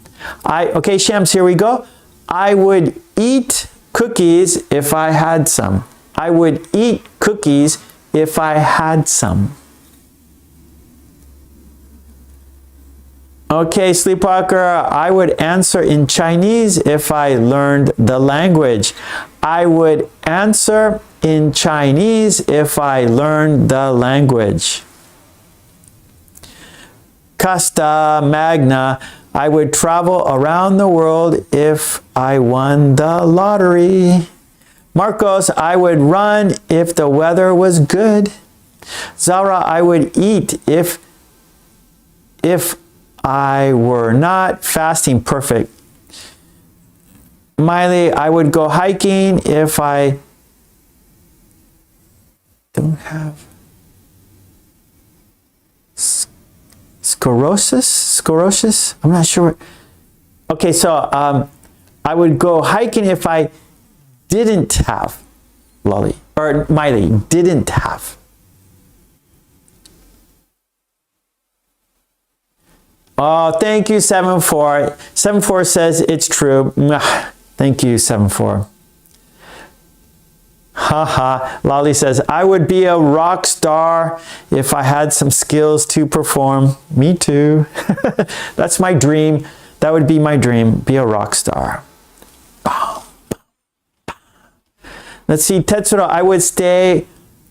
Okay, Shams, here we go. I would eat cookies if I had some. I would eat cookies if I had some. Okay, Sleepwalker, I would answer in Chinese if I learned the language. I would answer in Chinese if I learned the language. Casta Magna, I would travel around the world if I won the lottery. Marcos, I would run if the weather was good. Zara, I would eat if I were not fasting. Perfect. Miley, I would go hiking if I don't have sclerosis? I'm not sure. Okay, so I would go hiking if I didn't have Lolly, or Miley, didn't have. Oh, thank you, 7-4. 7-4 says it's true. Thank you, 7-4. Haha. Lolly says, I would be a rock star if I had some skills to perform. Me too. That's my dream. That would be my dream, be a rock star. Let's see, Tetsuro, I would stay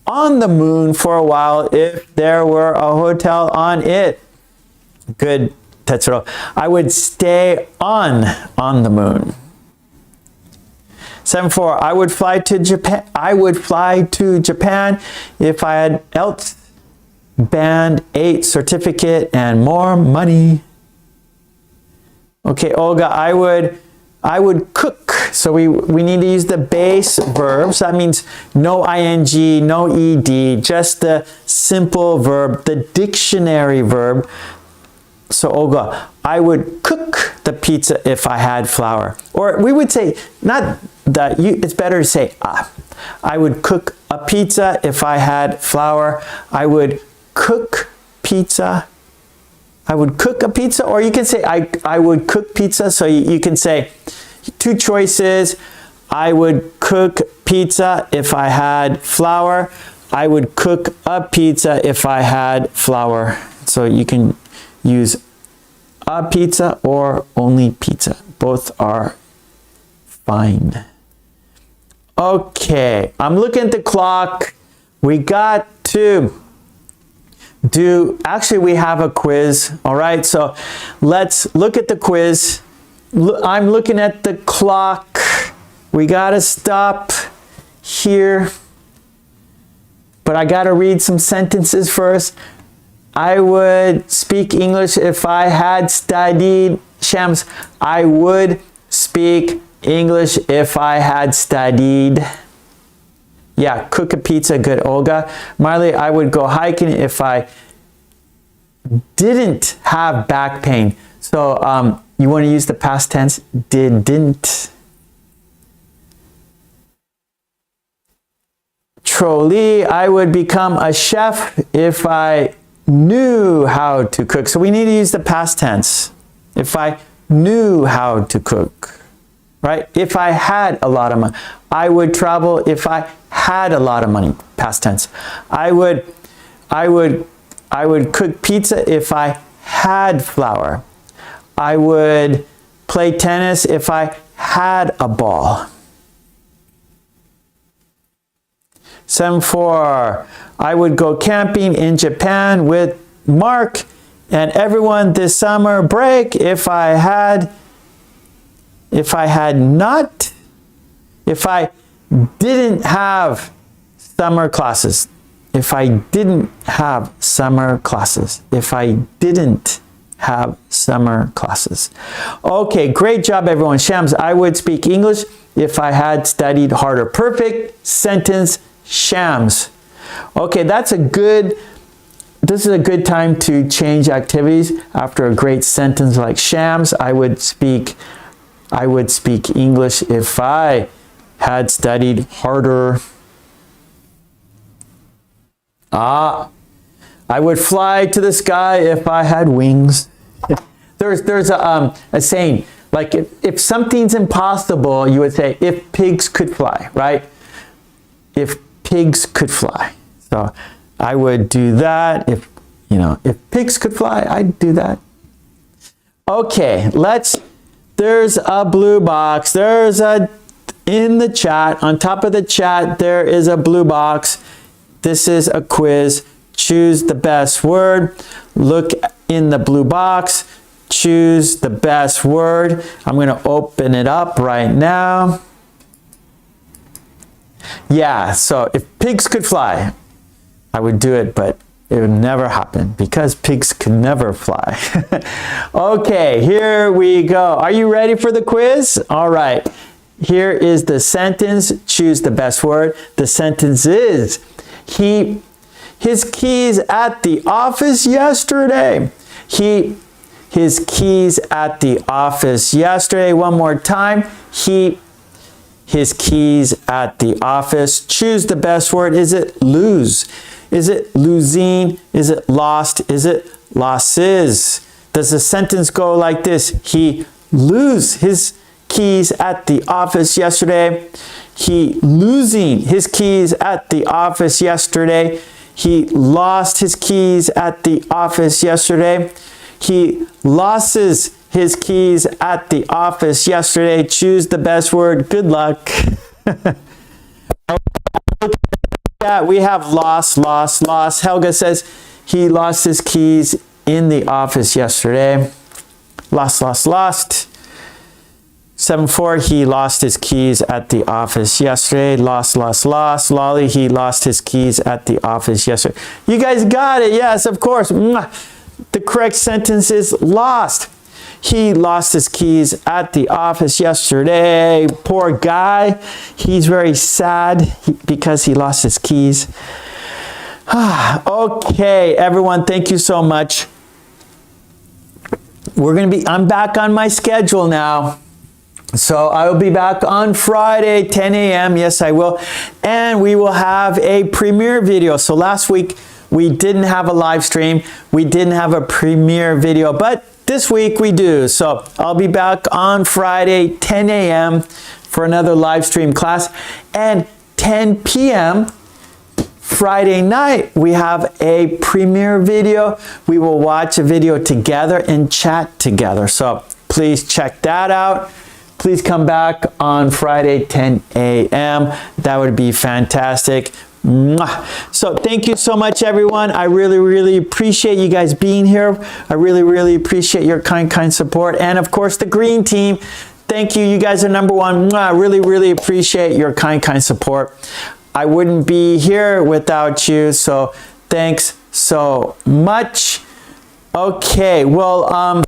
on the moon for a while if there were a hotel on it. Good, Tetsuro. I would stay on the moon. 7-4, I would fly to Japan. I would fly to Japan if I had ELT Band 8 certificate and more money. Okay, Olga, I would cook. So we need to use the base verb. So that means no ing, no ed, just the simple verb, the dictionary verb. So Olga, I would cook the pizza if I had flour. Or we would say, not that, it's better to say, I would cook a pizza if I had flour. I would cook pizza. I would cook a pizza, or you can say, I would cook pizza. So you can say, two choices. I would cook pizza if I had flour. I would cook a pizza if I had flour. So you can use a pizza or only pizza. Both are fine. Okay, I'm looking at the clock. We got to actually we have a quiz. All right, so let's look at the quiz. I'm looking at the clock. We gotta stop here. But I gotta read some sentences first. I would speak English if I had studied. Shams, I would speak English if I had studied. Yeah, cook a pizza, good, Olga. Marley, I would go hiking if I didn't have back pain. So you want to use the past tense, didn't. Trolley, I would become a chef if I knew how to cook. So we need to use the past tense. If I knew how to cook, right? If I had a lot of money. I would travel if I had a lot of money, past tense. I would cook pizza if I had flour. I would play tennis if I had a ball. 7-4, I would go camping in Japan with Mark and everyone this summer break if I didn't have summer classes. If I didn't have summer classes. If I didn't have summer classes. Okay, great job everyone. Shams, I would speak English if I had studied harder. Perfect sentence, Shams. Okay, this is a good time to change activities after a great sentence like Shams. I would speak English if I had studied harder. I would fly to the sky if I had wings. There's a saying, like if something's impossible, you would say, if pigs could fly, right? If pigs could fly. So I would do that. If pigs could fly, I'd do that. Okay, there's a blue box. In the chat, on top of the chat, there is a blue box. This is a quiz. Choose the best word. Look in the blue box. Choose the best word. I'm going to open it up right now. Yeah, so if pigs could fly, I would do it, but it would never happen because pigs could never fly. Okay, here we go. Are you ready for the quiz? All right. Here is the sentence. Choose the best word. The sentence is, his keys at the office yesterday. His keys at the office yesterday. One more time. His keys at the office. Choose the best word. Is it lose? Is it losing? Is it lost? Is it losses? Does the sentence go like this? He lose his keys at the office yesterday. He losing his keys at the office yesterday. He lost his keys at the office yesterday. He losses his keys at the office yesterday. Choose the best word. Good luck. Yeah, we have lost. Helga says he lost his keys in the office yesterday. Lost. 7-4, he lost his keys at the office yesterday. Lost. Lolly, he lost his keys at the office yesterday. You guys got it. Yes, of course. The correct sentence is lost. He lost his keys at the office yesterday. Poor guy. He's very sad because he lost his keys. Okay, everyone, thank you so much. I'm back on my schedule now. So I will be back on Friday, 10 a.m. Yes, I will. And we will have a premiere video. So last week, we didn't have a live stream. We didn't have a premiere video, but this week we do. So I'll be back on Friday, 10 a.m. for another live stream class. And 10 p.m. Friday night, we have a premiere video. We will watch a video together and chat together. So please check that out. Please come back on Friday, 10 a.m. That would be fantastic. So thank you so much, everyone. I really appreciate you guys being here. I really appreciate your kind support. And of course, the green team, thank you. You guys are number one. I really appreciate your kind support. I wouldn't be here without you. So thanks so much. Okay, well,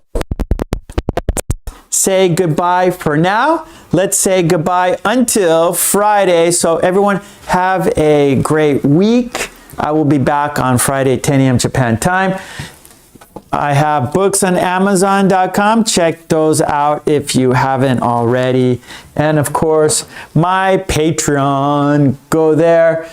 say goodbye for now. Let's say goodbye until Friday. So everyone have a great week. I will be back on Friday, 10 a.m. Japan time. I have books on Amazon.com. Check those out if you haven't already. And of course, my Patreon. Go there.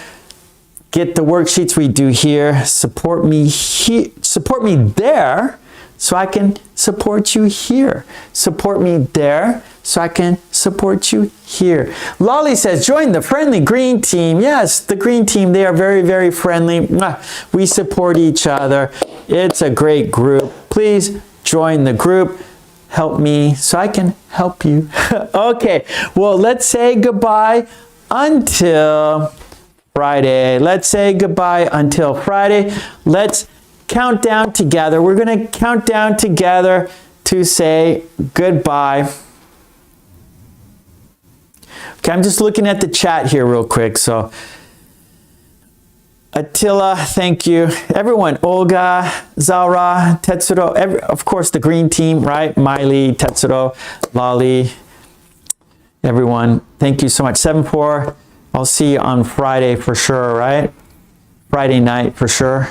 Get the worksheets we do here. Support me there so I can support you here. Support me there so I can support you here. Lolly says, join the friendly green team. Yes, the green team, they are very friendly. We support each other. It's a great group. Please join the group. Help me so I can help you. Okay, well, let's say goodbye until Friday. Let's say goodbye until Friday. Let's count down together. We're going to count down together to say goodbye. Okay, I'm just looking at the chat here real quick. So Attila, thank you. Everyone, Olga, Zara, Tetsuro, of course the green team, right? Miley, Tetsuro, Lolly, everyone, thank you so much. 7-4, I'll see you on Friday for sure, right? Friday night for sure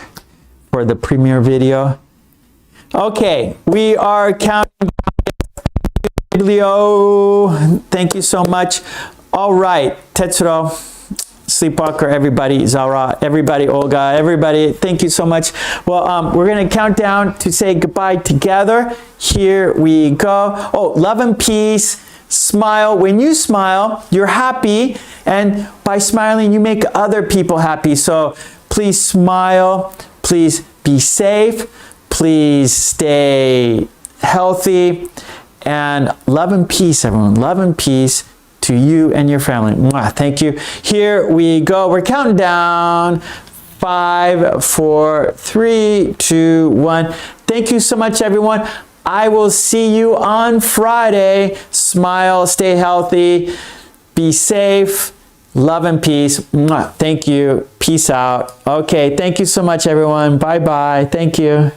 for the premiere video. Okay, we are counting. Thank you so much. All right, Tetsuro, Sleepwalker, everybody, Zara, everybody, Olga, everybody, thank you so much. Well, we're going to count down to say goodbye together. Here we go. Oh, love and peace. Smile. When you smile, you're happy. And by smiling, you make other people happy. So please smile. Please be safe. Please stay healthy, and love and peace, everyone. Love and peace to you and your family. Mwah. Thank you. Here we go. We're counting down. 5, 4, 3, 2, 1. Thank you so much, everyone. I will see you on Friday. Smile, stay healthy, be safe, love and peace. Mwah. Thank you. Peace out. Okay, thank you so much, everyone. Bye-bye. Thank you.